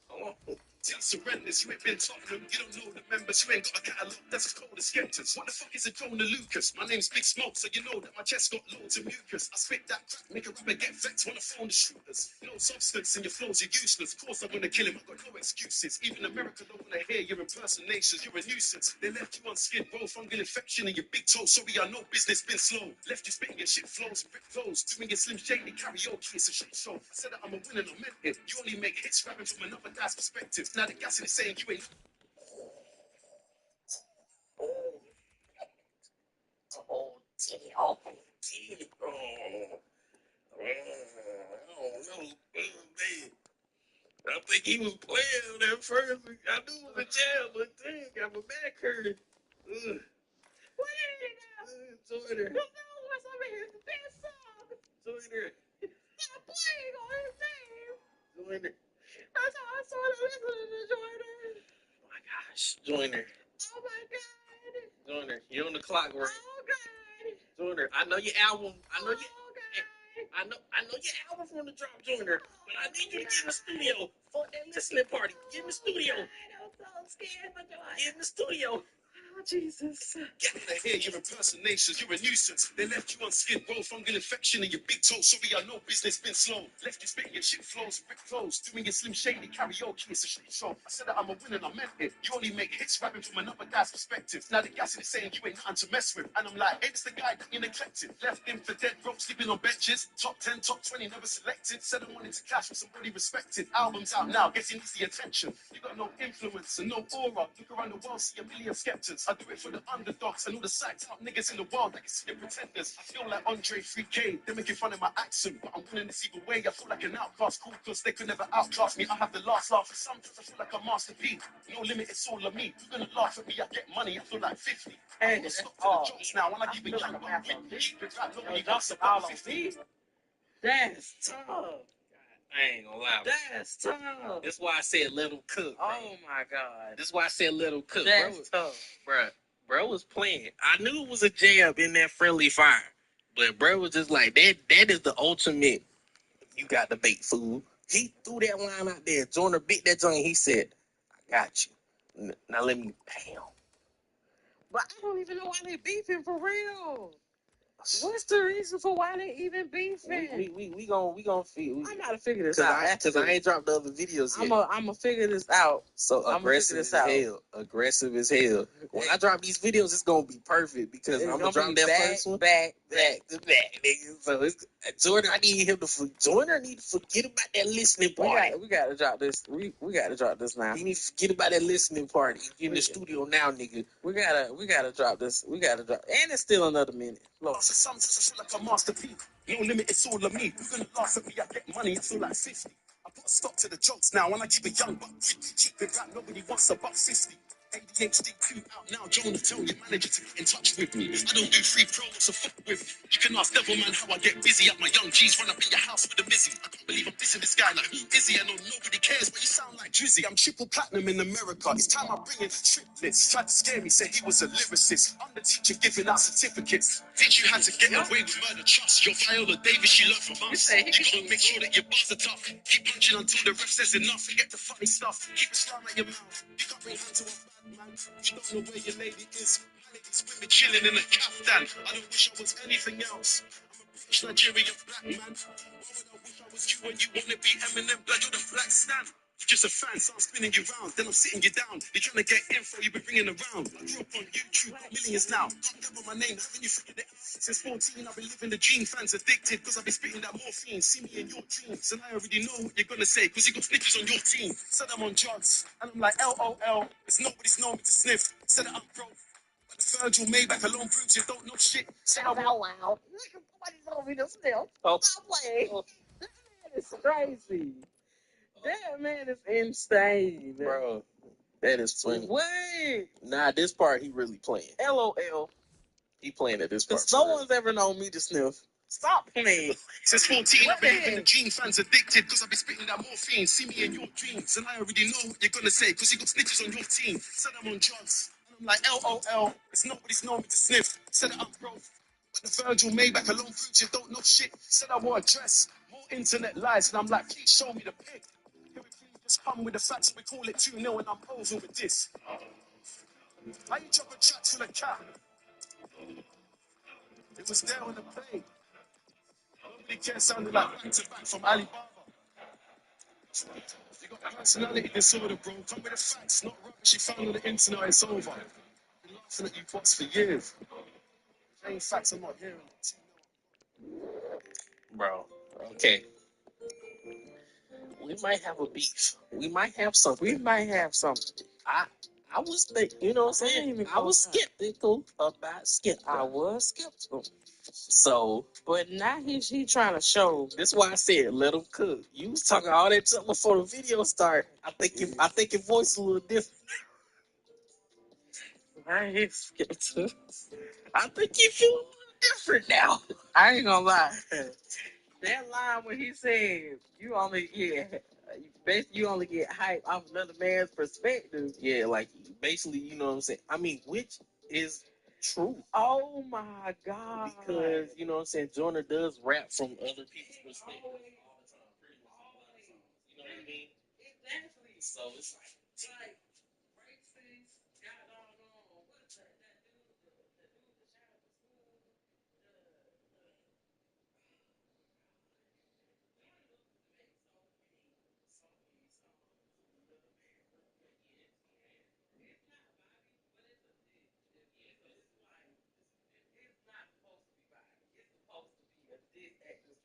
Hold on. Till surrenders, you ain't been Tottenham, you don't know the members, you ain't got a catalogue that's as cold as skeptics. What the fuck is a Jonah Lucas? My name's Big Smoke, so you know that my chest got loads of mucus. I spit that crap, make a rapper get vexed, wanna phone the shooters. No substance in your flows, you're useless. Of course I'm gonna kill him, I got no excuses. Even America don't wanna hear your impersonations, you're a nuisance. They left you on skid row, fungal infection in your big toe. Sorry, I know business been slow. Left you spitting your shit flows, rip flows, doing your Slim Shady karaoke, it's a shit show. I said that I'm a winner, I meant it. You only make hits rapping from another guy's perspective. Now the gas is saying you ain't. I think he was playing on that first. I knew it was a jam, but dang, got my back hurt. Ugh. What is it now? Joiner. The song was over here, the best song. Joiner. Stop playing on his name. Joiner. That's how I started listening to Jordan. Oh my gosh. Joiner. Oh my God. Joiner. You're on the clock, right? Oh God. Joiner. I know your album. I know your. Oh God. I know your album's on the drop, Joiner. But I need you to get in the studio. Fuck that listening party. Get in the studio. I'm so scared for Jordan. Get in the studio. Oh, Jesus. Get out of here, your impersonations, you're a nuisance. They left you on skid row, fungal infection in your big toe. Sorry, I know business been slow. Left you spitting your shit flows, rip flows, doing your Slim Shady karaoke, it's a shit show. I said that I'm a winner, I meant it. You only make hits rapping from another guy's perspective. Now the gas is saying you ain't nothing to mess with. And I'm like, hey, it's the guy that you neglected. Left him for dead broke, sleeping on benches. Top 10, top 20, never selected. Said I wanted to clash with somebody respected. Albums out now, getting easy attention. You got no influence and no aura. Look around the world, see a million skeptics. I do it for the underdogs and all the psyched out niggas in the world that can see the pretenders. I feel like Andre 3K, they're making fun of my accent, but I'm winning this either way. I feel like an outcast, cool, cause they could never outclass me. I have the last laugh, and sometimes I feel like a Master P. No limit, it's all of me. You're gonna laugh at me, I get money, I feel like 50. Hey, I'm stop to the jokes now, when I keep it young, but keep it right, nobody wants about 50. That's tough. I ain't gonna lie. That's tough. That's why I said let him cook, bro. Oh my God. That's why I said let him cook, That's bro. tough. Bro was playing. I knew it was a jam in that friendly fire, but bro was just like that. That is the ultimate. You got the bait, fool. He threw that line out there. Joyner bit that joint. He said, "I got you." Now let me. Damn. But I don't even know why they beefing for real. What's the reason for why they even beefing? We gonna figure. I gotta figure this out. Because I ain't dropped the other videos yet. I'm gonna figure this out. So aggressive as hell. Aggressive as hell. When I drop these videos, it's gonna be perfect because I'm gonna drop that first one back to back, nigga. So it's Jordan. I need him to Jordan need to forget about that listening party. We gotta drop this. We gotta drop this now. He needs to forget about that listening party. Get in the studio now, nigga. We gotta drop this. We gotta drop, and it's still another minute. Look. Sometimes I feel like a Master P. No limit, it's all of me. You're gonna laugh at me, I get money, I feel like 50. I put a stop to the jokes now, and I keep it young, but keep it right. Nobody wants a buck 50. ADHD 2 out now, Jonah, tell your manager to get in touch with me. I don't do free promos, so fuck with me. You can ask Devilman how I get busy at my young G's, run up in your house with a Mizzy. I can't believe I'm dissing this guy, like, who is he? I know nobody cares, but you sound like Drizzy. I'm triple platinum in America. It's time I bring in triplets. Tried to scare me, said he was a lyricist. I'm the teacher giving out certificates. Teach you how to get away with murder. Trust your Viola Davis, she learned from us. You gotta make sure that your bars are tough. Keep punching until the ref says enough. Forget the funny stuff. Keep it slime at your mouth. You can't bring hand to a bad man. You don't know where your lady is. My lady's with me chilling in a caftan. I don't wish I was anything else. I'm a British Nigerian black man. Why would I wish I was you when you wanna be Eminem? Blood, you're the black stand. You're just a fan, so I'm spinning you round. Then I'm sitting you down. You're trying to get info, you've been bringing around. I grew up on YouTube, got millions now. Can't get my name, haven't you figured it out? Since 14, I've been living the dream. Fans addicted, cause I've been spitting that morphine. See me in your dreams, and I already know what you're gonna say, cause you got snitches on your team. Said I'm on drugs, and I'm like, LOL. It's nobody's known me to sniff. Said that I'm broke. But the Virgil Maybach alone proves you don't know shit. Said I'm Out loud. Nobody's told me to still. Oh. Stop playing. That man is crazy. That man is insane. Bro, that is funny. Wait. Nah, this part he really playing. LOL. He playing at this part. Because no one's ever known me to sniff. Stop playing. Since 14, I've been living the dream. Fans addicted because I've been spitting that morphine. See me in your dreams, and I already know what you're gonna say because you got snitches on your team. Said I'm on drugs, and I'm like LOL. It's nobody's known me to sniff. Said that I'm broke, but the Virgil Maybach alone proves you don't know shit. Said I wore a dress, more internet lies, and I'm like, please show me the pic. Can we please Just come with the facts, we call it 2-0 and I'm over with this. How you drop a track full of cat? It was there on the plane. Nobody cares, sounded like back to back from Alibaba. You got personality disorder, bro. Come with the facts, not rubbish you found on the internet, it's over. Been laughing at you bots for years. Ain't facts, I'm not hearing it. Bro, okay. We might have a beef. We might have something. I was you know what I'm saying? I was skeptical about skip. I was skeptical. So, but now he trying to show. That's why I said let him cook. You was talking all that stuff before the video started. I think your voice is a little different. I ain't skeptical. I think you feel a little different now. I ain't gonna lie. That line when he said you only get hype off another man's perspective. Yeah, like basically, you know what I'm saying? I mean, which is true. Oh my God. Because, you know what I'm saying, Joyner does rap from other people's perspective all the time, pretty much all the time. You know what I mean? Exactly. So it's like racist, got doggone, what's that dude, the dude that shot up the school,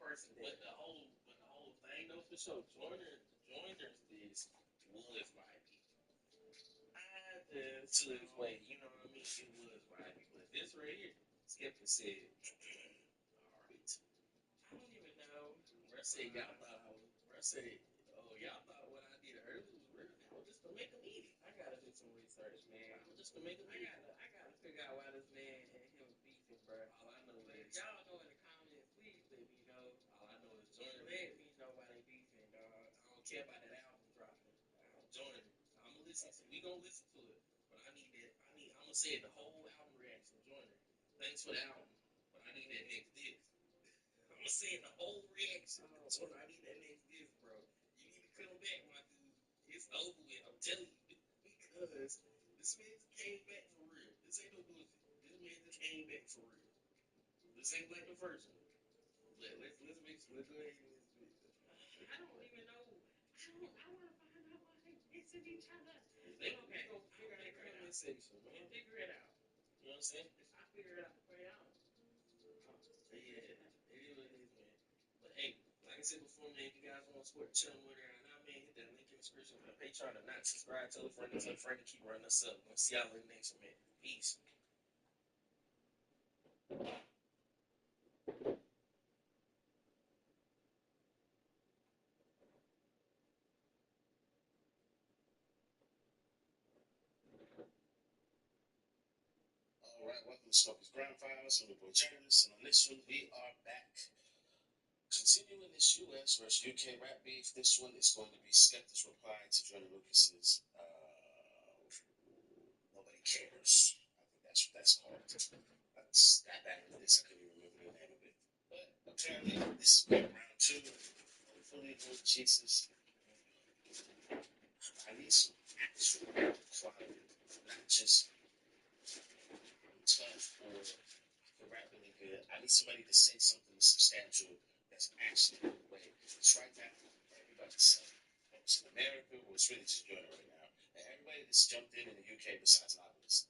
person. But the whole thing though for sure, Joyner's this was vibey. I just took away, you know what I mean? It was vibey. But this right here, Skepta said, alright. I don't even know. Bruh said y'all thought y'all thought what I did earlier was real. I was just to make them eat it. I gotta do some research, man. I was just to make them eat it. I gotta figure out why this man and him beefing, bro. All I know is y'all know in the comments, please let me know. All I know is Joyner. Let me know why they beefing, dog. I don't care about that album dropping. Joyner. We gonna listen to it. But I'm gonna say the whole album reaction, Joyner. Thanks for the album. But I need that next disc. I'm gonna say the whole reaction. So I need that next disc, bro. You need to come back, my dude. It's over with. I'm telling you. Because this man just came back for real. This ain't no bullshit. This man just came back for real. This ain't like the first one. Let's go ahead and I don't even know. I want to find out why they dissing each other. They gonna figure it out in the section, man. Figure it out. You know what I'm saying? I figure it out for y'all. Yeah, it is what it is, man. But hey, like I said before, man, if you guys want to support the channel with her and I, man, hit that link in the description for the Patreon or not. Subscribe, tell a friend to keep running us up. We'll see y'all in the next one, man. Peace. All right, welcome to Smoky's Ground Files. I'm the boy Journalist, and on this one, we are back. Continuing this US versus UK rap beef, this one is going to be Skepta's reply to Joyner Lucas's Nobody Cares. I think that's what that's called. That's that back into this, I couldn't even remember the name of it. But apparently, this is round two. Hopefully, Lord Jesus, I need some actual quality, not just tough or rap really good. I need somebody to say something substantial that's actually the way. Because right now, everybody's saying it's in America, or it's really just Joyner right now. And everybody that's jumped in the UK besides Novelist,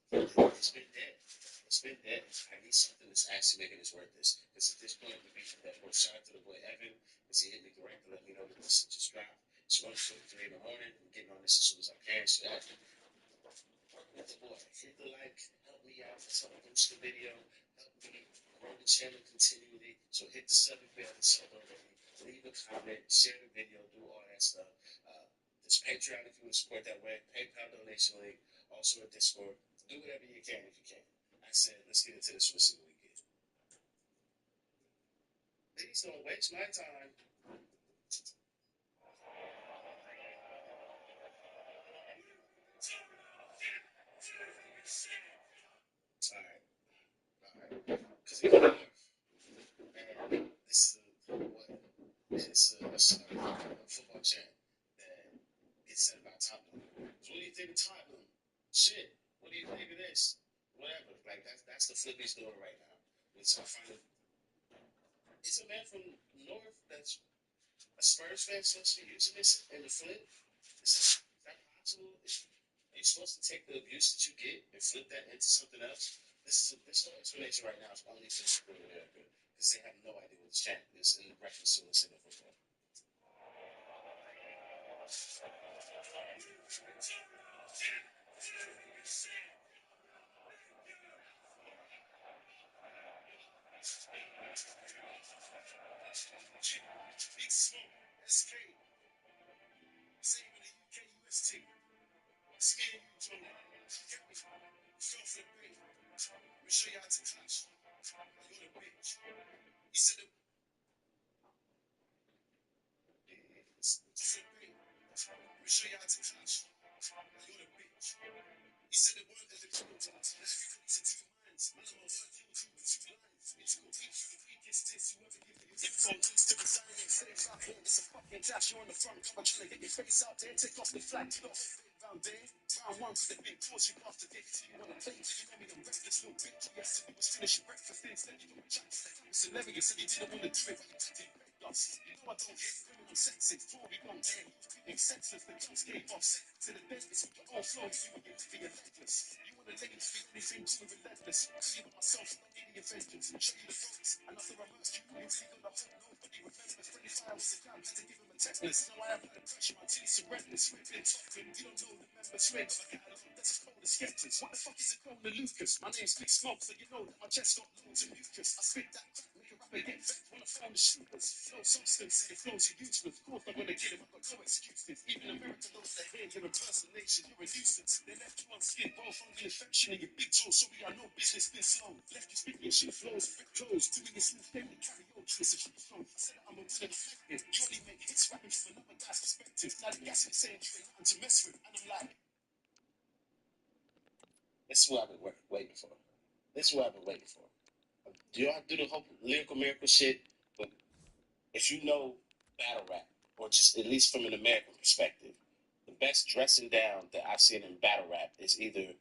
it's been dead. It's been dead. I need something that's actually making this worth this. Because at this point, the beef that was shout out to the boy Evan, because he hit me direct to let me know that this just dropped. It's 1:53 in the morning. I'm getting on this as soon as I can. So that with the boy, hit the like, help me out, help boost the video, help me grow the channel continually. So hit the sub if you haven't subbed already. Leave a comment, share the video, do all that stuff. There's Patreon if you want to support that way, PayPal donation link, also a Discord. Do whatever you can if you can. I said, let's get into this. We'll see what we get. Please don't waste my time. Alright. Because even though, man, this is a football channel that get said about Tottenham. So what do you think of Tottenham? Shit. What do you think of this? Whatever. Like that's the flip he's doing right now. So I find it. Is a man from North that's a Spurs fan supposed to be using this in the flip? Is that possible? Are you supposed to take the abuse that you get and flip that into something else? This whole explanation right now is only just for America because they have no idea what this champ is in reference to this in the football. Big Smoke, SK, same in the UK US team. Scared you, Tony. Get me. Fell for the bait. Let me show you how to clutch. You're the bitch. He said it. For the bait. Let me show you how to clutch. You're the bitch. He said it weren't as a criminal. Everybody's in two minds. Man, I'm a word killed you with two lines. It's gonna teach you the weakest this you ever give you. Info links to resign and safe out here. It's a fucking dash. You're on the front cover trying to get your face out there. Take off the flag. You got round there. Round one for the big course. You have to get to you wanna play. You know me, I'm reckless little bitch. Yes, you was finishing breakfast. Instead, you got a chance. It's 11. You said you didn't want to do it, but you did. You know I don't hate women, I'm sexist. Tory don't care. Being senseless, the jumps gave off. To the dentist with your own flow, you and your living are necklace. You want to let it be anything too relentless. See with myself, I'm not needing your vengeance. Show you the ropes. And after I murked you, you really gonna hope nobody remembers. Friendly fire was a gun, had to give him a tetanus. Now I have the pressure, my teeth surrenders. Ripping topping, you don't know the members. Red, got a catalog that's as cold as skeptics. What the fuck is a clone of Lucas? My name's Big Smoke, so you know that my chest got loads of mucus. I spit that crap, make a rapper get vexed when I found the shooters. No substance, your flows are useless. Of course I'm gonna get him, I've got no excuses. Even America knows that here, you're impersonation, you're a nuisance. They left you on skin, both on the infection in your big toe. Sorry, I know business been slow. Left you speaking your shit flows, brick clothes. Doing your smooth game, karaoke, it's a shit show. I said that I'm a winner, effective. You only make hits rapping from another guy's perspective. Now the gas is saying you ain't nothing to mess with. And I'm like, this is what I've been waiting for. This is what I've been waiting for. Do y'all do the whole lyrical miracle shit? But if you know battle rap, or just at least from an American perspective, the best dressing down that I've seen in battle rap is either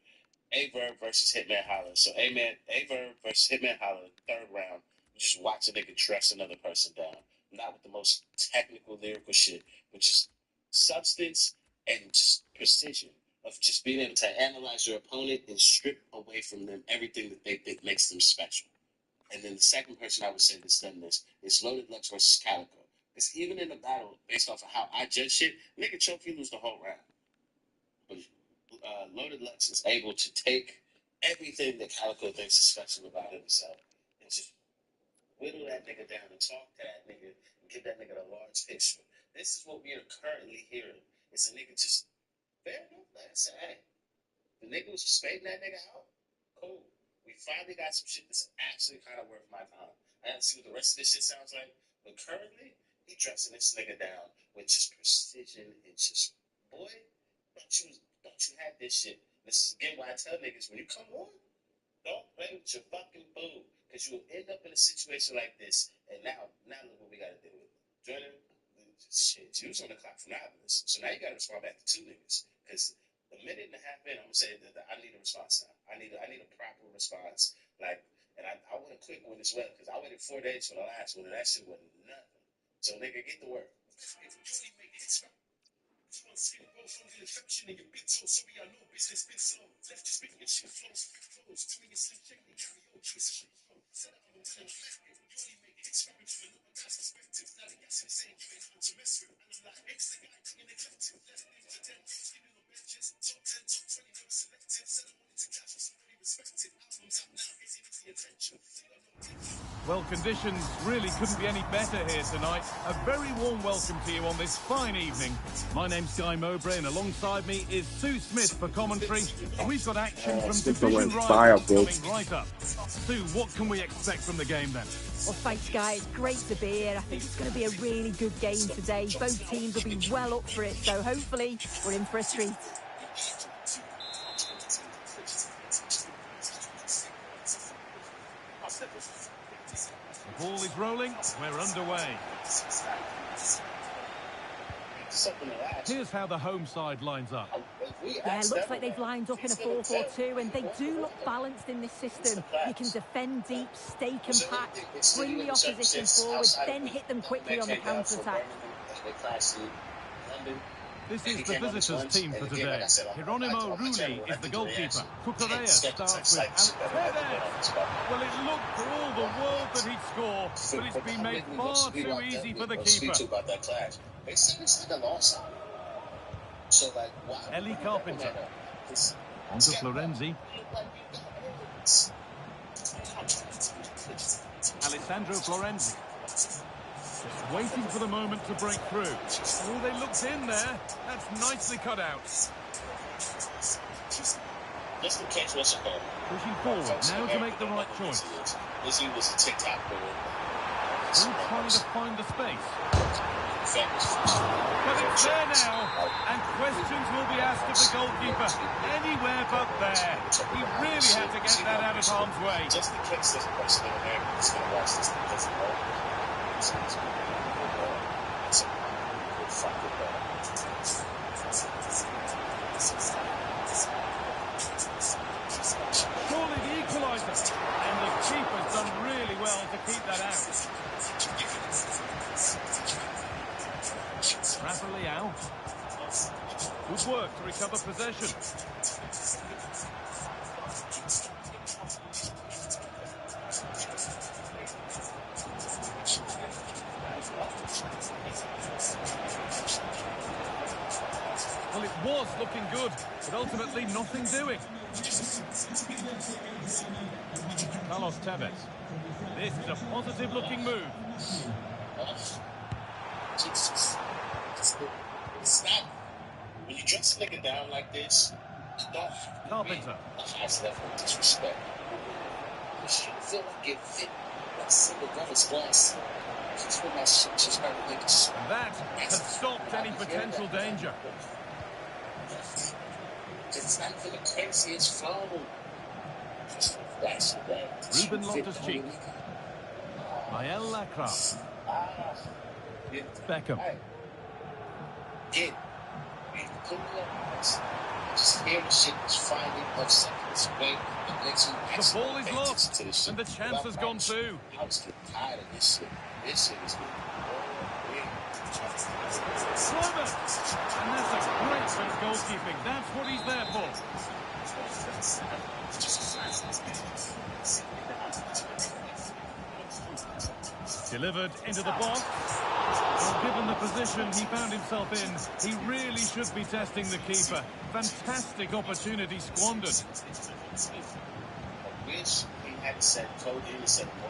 A-Verb versus Hitman Holler. So A-Verb versus Hitman Holler, third round, you just watch a nigga dress another person down. Not with the most technical lyrical shit, but just substance and just precision of just being able to analyze your opponent and strip away from them everything that they think makes them special. And then the second person I would say that's done this is Loaded Lux versus Calico. Because even in the battle, based off of how I judge shit, nigga choke, you lose the whole round. But Loaded Lux is able to take everything that Calico thinks is special about himself and just whittle that nigga down and talk to that nigga and give that nigga a large picture. This is what we are currently hearing. It's a nigga just, fair enough, like I said, hey, the nigga was just fading that nigga out. Cool. We finally got some shit that's actually kind of worth my time. I have to see what the rest of this shit sounds like, but currently, he dressing this nigga down with just precision and just, boy, don't you have this shit. This is again why I tell niggas, when you come on, don't play with your fucking boo, because you will end up in a situation like this, and now look what we got to deal with. Jordan, shit, you was on the clock for 9 minutes, so now you got to respond back to 2 niggas, because a minute and a half in, I'm gonna say that I need a response now. I need a proper response. Like, and I want a quick one as well, because I waited 4 days for the last one, and that shit wasn't nothing. So nigga, get to work. If you only make hits, one skin both on the infection in your big toe. Sorry, I know business been slow. Left you speaking your shit flows, clothes. Doing your slim shake, they karaoke, it's a shit show. Said that I'm a winner, effective. You only make hits rapping from another guy's perspective. Now the gas is saying you ain't nothing to mess with. And I'm like, extra guy, clean the collective. Left name to 10 girls, giving them benches. Top 10, top 20, never selected. Said I wanted to catch with somebody respected. Albums up now, it's even the attention. Well, conditions really couldn't be any better here tonight. A very warm welcome to you on this fine evening. My name's Guy Mowbray, and alongside me is Sue Smith for commentary. And we've got action from division rivals coming right up. Sue, what can we expect from the game then? Well, thanks, Guy. It's great to be here. I think it's going to be a really good game today. Both teams will be well up for it, so hopefully we're in for a treat. The ball is rolling. We're underway. Here's how the home side lines up. Yeah, it looks like they've lined up in a 4-4-2, and they do look balanced in this system. You can defend deep, stay compact, bring the opposition forward, then hit them quickly on the counter-attack. This is the visitors' team for today. Geronimo Rulli is the goalkeeper. Cucurella starts with Alex Tevez. Well, it looked for all the world that he'd score, but it's been made far too easy for the keeper. Eli Carpenter. On to Florenzi. Alessandro Florenzi. Just waiting for the moment to break through. Oh, they looked in there. That's nicely cut out. Pushing forward now to make the right choice. Still trying to find the space. But it's there now, and questions will be asked of the goalkeeper. Anywhere but there. He really had to get that out of harm's way. Just in case there's a question in there, he's going to watch this because of Surely the equaliser, and the keeper's done really well to keep that out. Rafa Leao. Good work to recover possession. Well, it was looking good, but ultimately nothing doing. Carlos Tevez. This is a positive-looking move. Stop. When you dress a nigga down like this, don't Carpenter. a highest level of disrespect. You shouldn't feel like it fit that Cinderella's glass. That's what my shit just hurt niggas. And that has stopped any potential danger. It's not for the craziest flow. That's Ruben Loftus-Cheek. Mael Lacroix. Beckham. Get just hear the shit is finding of seconds away. The ball is lost, and the chance has gone too. I was getting tired of this shit. This shit is getting Slower. And that's a great bit of goalkeeping. That's what he's there for. Delivered into the box. Well, given the position he found himself in, he really should be testing the keeper. Fantastic opportunity squandered.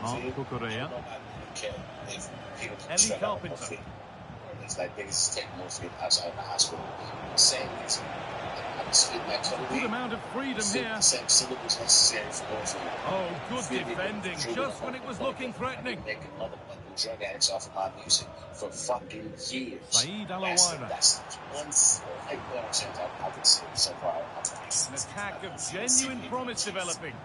Marc Cucurella. Eli Carpenter. It's like they just take most of it outside the hospital. Saying this, Good amount of freedom here. Oh, good defending, just when it was looking threatening. Drug addicts off of my music for fucking years. Saeed Alawaira. That's one An attack of genuine promise developing.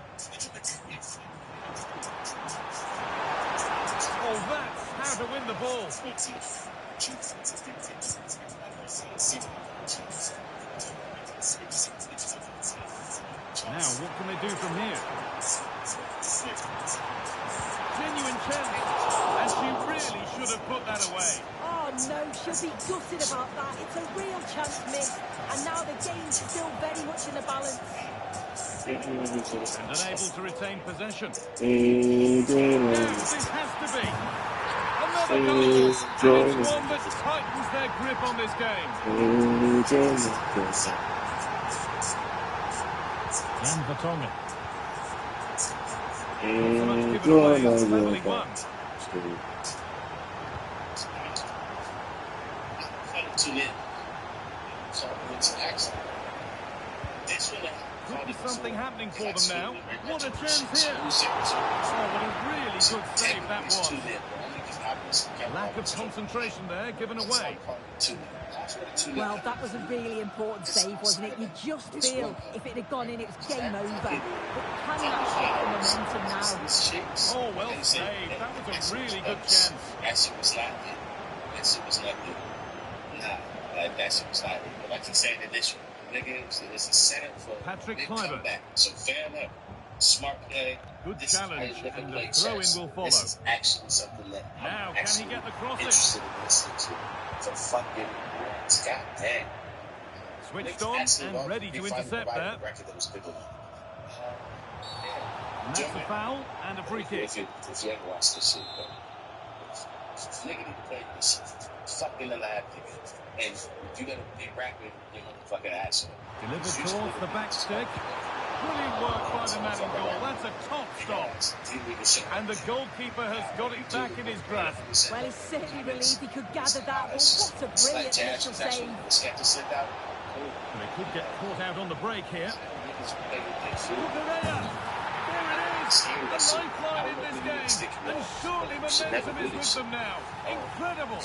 Oh, that's how to win the ball. Now, what can they do from here? Genuine chance, and she really should have put that away. Oh no, she'll be gutted about that. It's a real chance missed, and now the game's still very much in the balance. And unable to retain possession. Yes, this has to be. Another goal, and it's one that tightens their grip on this game. And Vertonghen. Not so much given away, it's levelling one. Could be something happening for them now. What a chance here. Oh, what a really good save that was. Lack of concentration there, given away. Well, that was a really important save, wasn't it? You just feel if it had gone in, it was game over. But can that shift the momentum now? Oh, well saved. That was a really good chance. As it was like it. Nah, That's slightly. But like you said initially, nigga, it's a setup for Patrick big Kluivert. comeback. So fair enough. Smart play. Good This challenge, is how you and play the throw-in chess. will follow. This is actually something that Now, I'm can actually he get the cross interested in listening to. For fucking words. God damn. Switched on and ready to intercept there. And that's a foul and a free kick. If you ever watch this shit, bro. Nigga need to play this shit. Fucking alive, nigga. And if you got a big rapper, you're motherfucking asshole. Delivered towards the back stick. Brilliant work by the man in goal. That's a top stop. And the goalkeeper has got it back in his grasp. Well, he's certainly relieved he could gather that. Well, what a brilliant initial save. And they could get caught out on the break here. Kukureya. There it is. The lifeline in this game. And surely momentum is with them now. Incredible.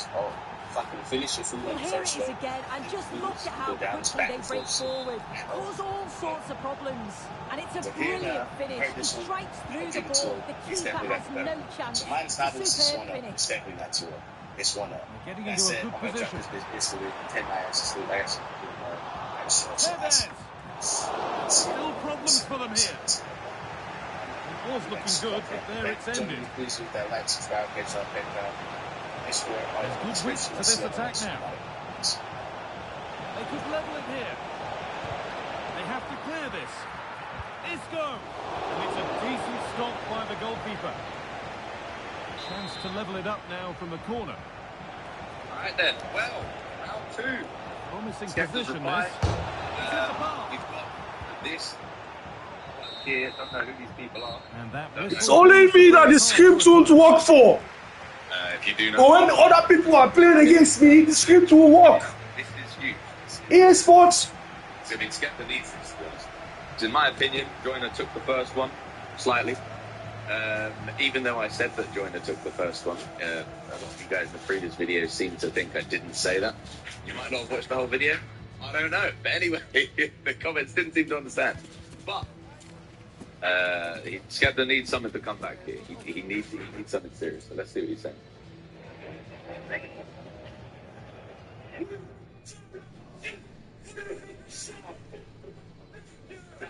Fucking finish it from Well, the here first it is one. again, and just look at how quickly they break forward, cause all sorts of problems, and it's a brilliant finish. He strikes through the ball, the keeper has no chance. Mine's not It's a superb finish. It's definitely not 2-1. It's 1-0. Getting into a good position. It's the 10 minutes. Still problems for them here. It was looking good, but there it's ended. Please with that like, subscribe, catch up, and There's good width to this attack now. They could level it here. They have to clear this. Isco! And it's a decent stop by the goalkeeper. Chance to level it up now from the corner. Alright then, well, round 2. Promising Skepta's position reply. this. He's at the bar. We've got this here, don't know who these people are. And that It's only me that the script won't work for. If you do know, But when other people are playing against me, the script will work. this is you. EA Sports. So, I mean, Skepta needs this, to be honest. So in my opinion, Joyner took the first one, slightly. Even though I said that Joyner took the first one, a lot of you guys in the previous video seem to think I didn't say that. You might not have watched the whole video. I don't know. But anyway, the comments didn't seem to understand. But Skepta needs something to come back here. He needs something serious. So let's see what he's saying.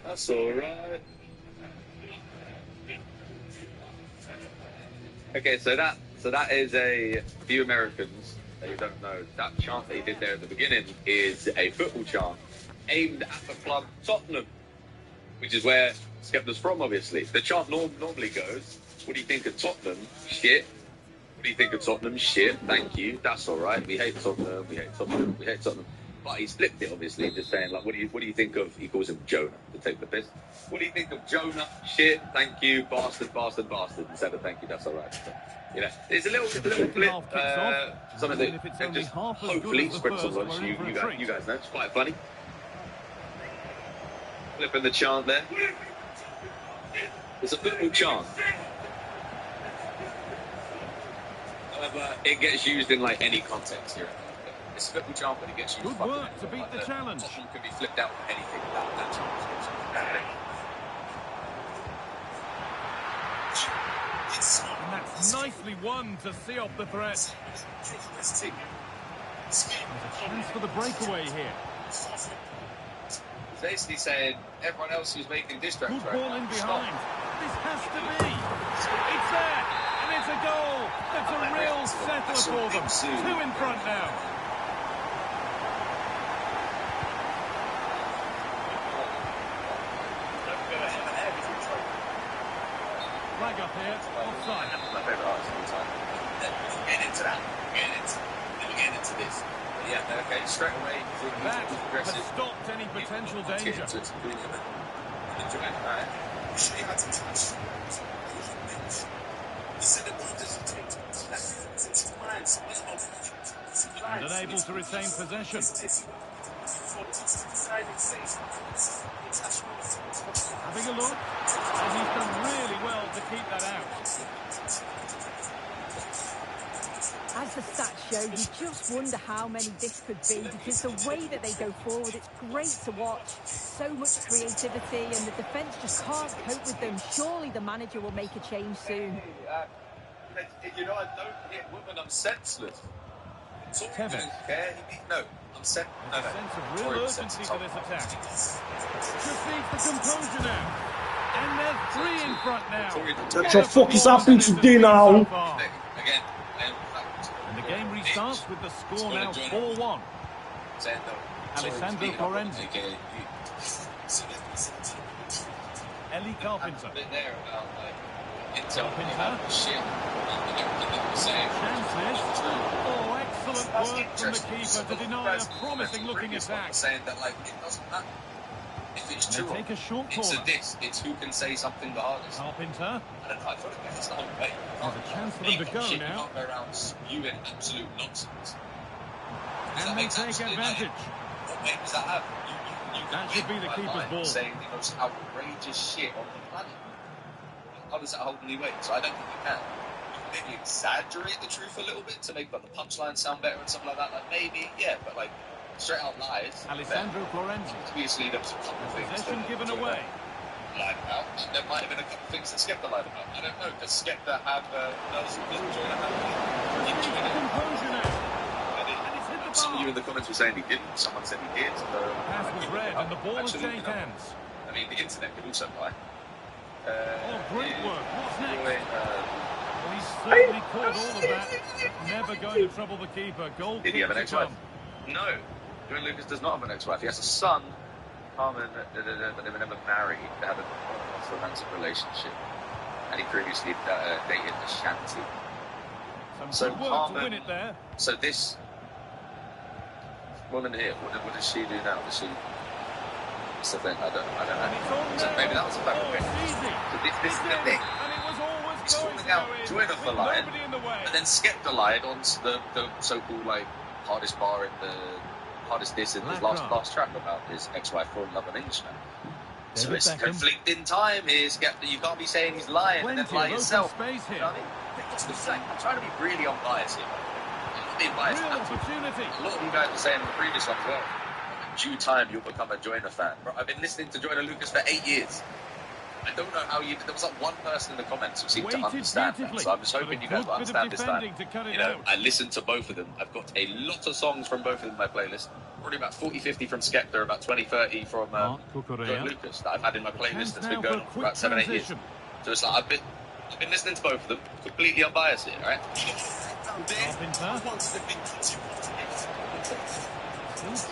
That's all right. Okay, so that is a few Americans who don't know that chant that he did there at the beginning is a football chant aimed at the club Tottenham, which is where Skepta's from, obviously. The chant normally goes, "What do you think of Tottenham? Shit. What do you think of Tottenham? Shit. Thank you. That's all right. We hate Tottenham. We hate Tottenham. We hate Tottenham." But he's flipped it, obviously, just saying, like, what do you think of, he calls him Jonah, to take the piss. What do you think of Jonah? Shit, thank you, bastard, bastard, bastard, instead of thank you, that's all right. So, you know, it's a little flip, something that just hopefully spread some knowledge to you guys know. It's quite funny. Flipping the chant there. It's a football chant. However, it gets used in, like, any context here. It's a football chant, but it gets used. Good work to beat the challenge. Tottenham can be flipped out with anything. That chant. And that's nicely won to see off the threat. There's a chance for the breakaway here. He's basically saying everyone else who's making distracts Good right ball now, in stop. behind. This has to be. It's there. And it's a goal. That's a real settler for them. 2 in front now. Flag up here. Offside. My favourite artist of all time. We'll get into that. We'll get into this. But yeah, okay, straight away. That has stopped any potential danger. Enjoy it. Alright. Show you how to touch. He said the ball doesn't take it's 2 minds. And unable to retain possession. Having a look, and he's done really well to keep that out. As the stats show, you just wonder how many this could be, because the way that they go forward, it's great to watch. So much creativity, and the defence just can't cope with them. Surely the manager will make a change soon. You know, I don't hit women, I'm senseless. Tevez. No, I'm set. No, no. Sense of real urgency to this attack. Just needs the composure now. And there's 3 in front now. What the fuck is happening today now? Again, and the game restarts with the score now 4-1. Alessandro Florenzi. Ellie Carpenter. Chances. Oh, excellent work from the keeper to deny a promising-looking attack. Saying that, like, it doesn't matter if it's true. Take a short corner. It's a diss. It's who can say something the hardest. Carpenter. I don't know. I feel like it's not a debate. There's a chance for them to go now. You can't go around spewing absolute nonsense. And they take advantage. What weight does that have? That should be the keeper's ball. Saying the most outrageous shit on the planet. How does that hold any weight? So I don't think you can. You can maybe exaggerate the truth a little bit to make like the punchline sound better and something like that. Like maybe, yeah, but like straight out lies. Alessandro Florenzi. Obviously, there was a couple of things. Possession given away. Lied about. And there might have been a couple of things that Skepta lied about. I don't know. Does Skepta have nerves of Joyner composure now. Some of you in the comments were saying he didn't. Someone said he did. Pass was red and the ball has changed hands. I mean, the internet could also lie. Great work. What's next? He's certainly caught all of that. Never going to trouble the keeper. Goal. Did he have an ex-wife? No. Joyner Lucas does not have an ex-wife. He has a son, Carmen, but they were never married. They had a romantic relationship. And he previously dated Ashanti. Some good work to win it there. So this woman here, what does she do now? Does she... What's the thing? I don't know. So maybe that was a better win. So this is the thing. He's calling out Joyner for lying, and then Skepta lied on the so-called like hardest bar in the hardest diss in his last track about his ex-wife falling in love with an Englishman. So it's conflict in time here, Skepta. You can't be saying he's lying and then lie yourself. You know what I mean? What's the thing? I'm trying to be really unbiased here. Being biased. A lot of you guys were saying in the previous one as well. In due time, you'll become a Joyner fan. Bro, I've been listening to Joyner Lucas for 8 years. I don't know how you... There was like one person in the comments who seemed to understand that. So I'm just hoping you guys will understand this time. You know, I listened to both of them. I've got a lot of songs from both of them in my playlist. Probably about 40-50 from Skepta, about 20-30 from Joyner Lucas that I've had in my playlist that's been going on for about 7-8 years. So it's like I've been listening to both of them, completely unbiased here, alright? Still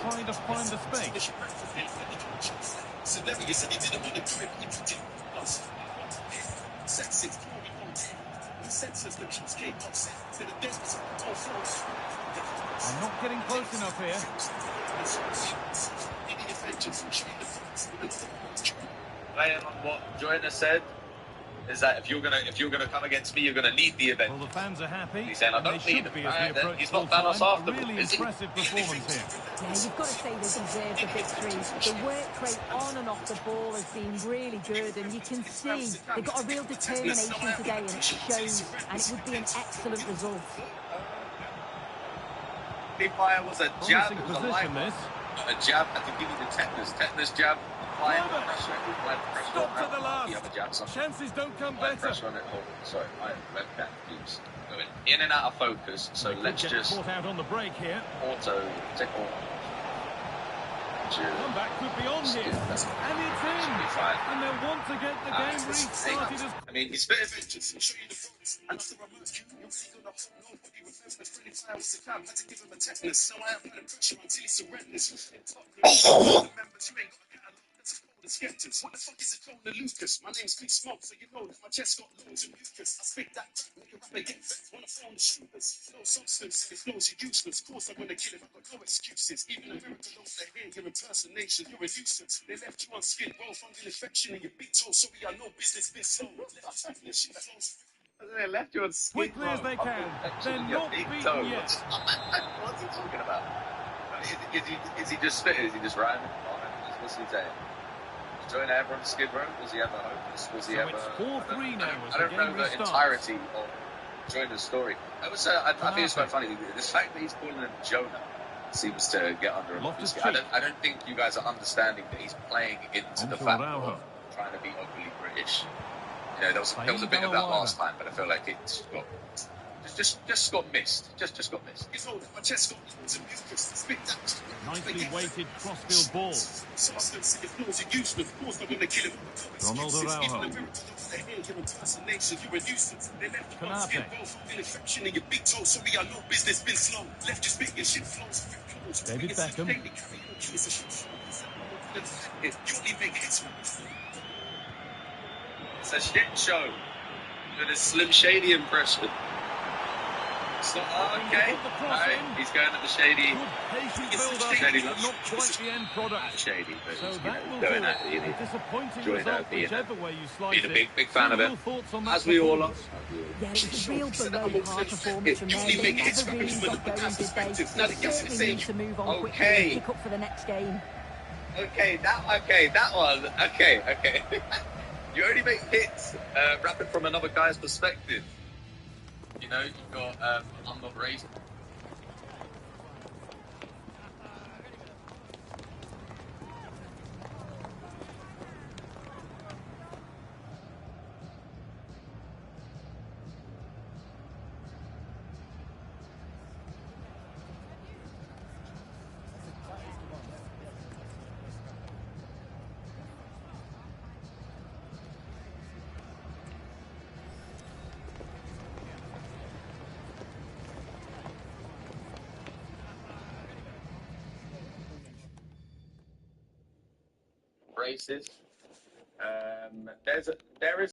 trying to find the space. I'm not getting close enough here. Playing on what Joyner said is that if you're gonna come against me, you're gonna need the event. Well, the fans are happy. He's saying I don't need him. He's not Thanos after. Really impressive performance here. Yeah, you've got to say they deserve the victory. The work rate on and off the ball has been really good, and you can see they've got a real determination today, and it shows. And it would be an excellent result. Big fire was a jab. It was a line. A jab. I think give you the tetanus jab. Stop to the last. Chances don't come better. Pressure on it. Sorry, my webcam keeps going in and out of focus. So let's just caught out on the break here. Take auto. Comeback could be on here, and it's in. And they'll want to get the game restarted. I mean, he's fit. Skeptics. What the fuck is it called the Lucas? My name's Big Smoke, so you know that my chest got loads of mucus. I spit that, make a rapper get vexed, wanna phone the shooters. No substance, if flows are useless. Of course I'm gonna kill if I've got no excuses. Even America knows they're here, your impersonation, you're a nuisance. They left you on skid row, fungal infection in your big toe. Sorry, I know business been slow. They left you on skid quickly as they can. They're not beaten yet. What's he talking about? Is he just spitting? Is he just riding? What's he saying? Joyner ever on skid row? Was he ever hopeless? Was he ever? It's 4-3 now. I don't know the entirety of Joyner's story. I think it's quite funny. This fact that he's calling him Jonah seems to get under a lot of skin. I don't think you guys are understanding that he's playing into the fact of trying to be overly British. You know, there was a bit of that last time, but I feel like it's got Just got missed. Just got missed. It's all that my chest got some mucus. Spit that. Nicely weighted crossfield ball. Substance in your flows are useless. Forced up in the killing. Ronald Araujo. You're a nuisance. They left you on Canate. skin both with infection in your big toe. Sorry, I know business been slow. Left you spitting shit flows. David Beckham. You only make hits. It's a shit show. With a Slim Shady impression. It's not, okay. Alright, he's going at the Shady. Shady looks Not quite the end product. Shady, but So that will going be at it. a disappointing Enjoying result, that, being whichever way you slice Being a it. big fan of it. Your thoughts on that As we all are. performance? Yeah, it was a real below par performance from them. They never really got going, did they? They certainly need to move on quickly and pick up for the next game. Okay, that one. Okay. You only make hits rapid from another guy's perspective. You know, you've got I'm not raised. Races. There is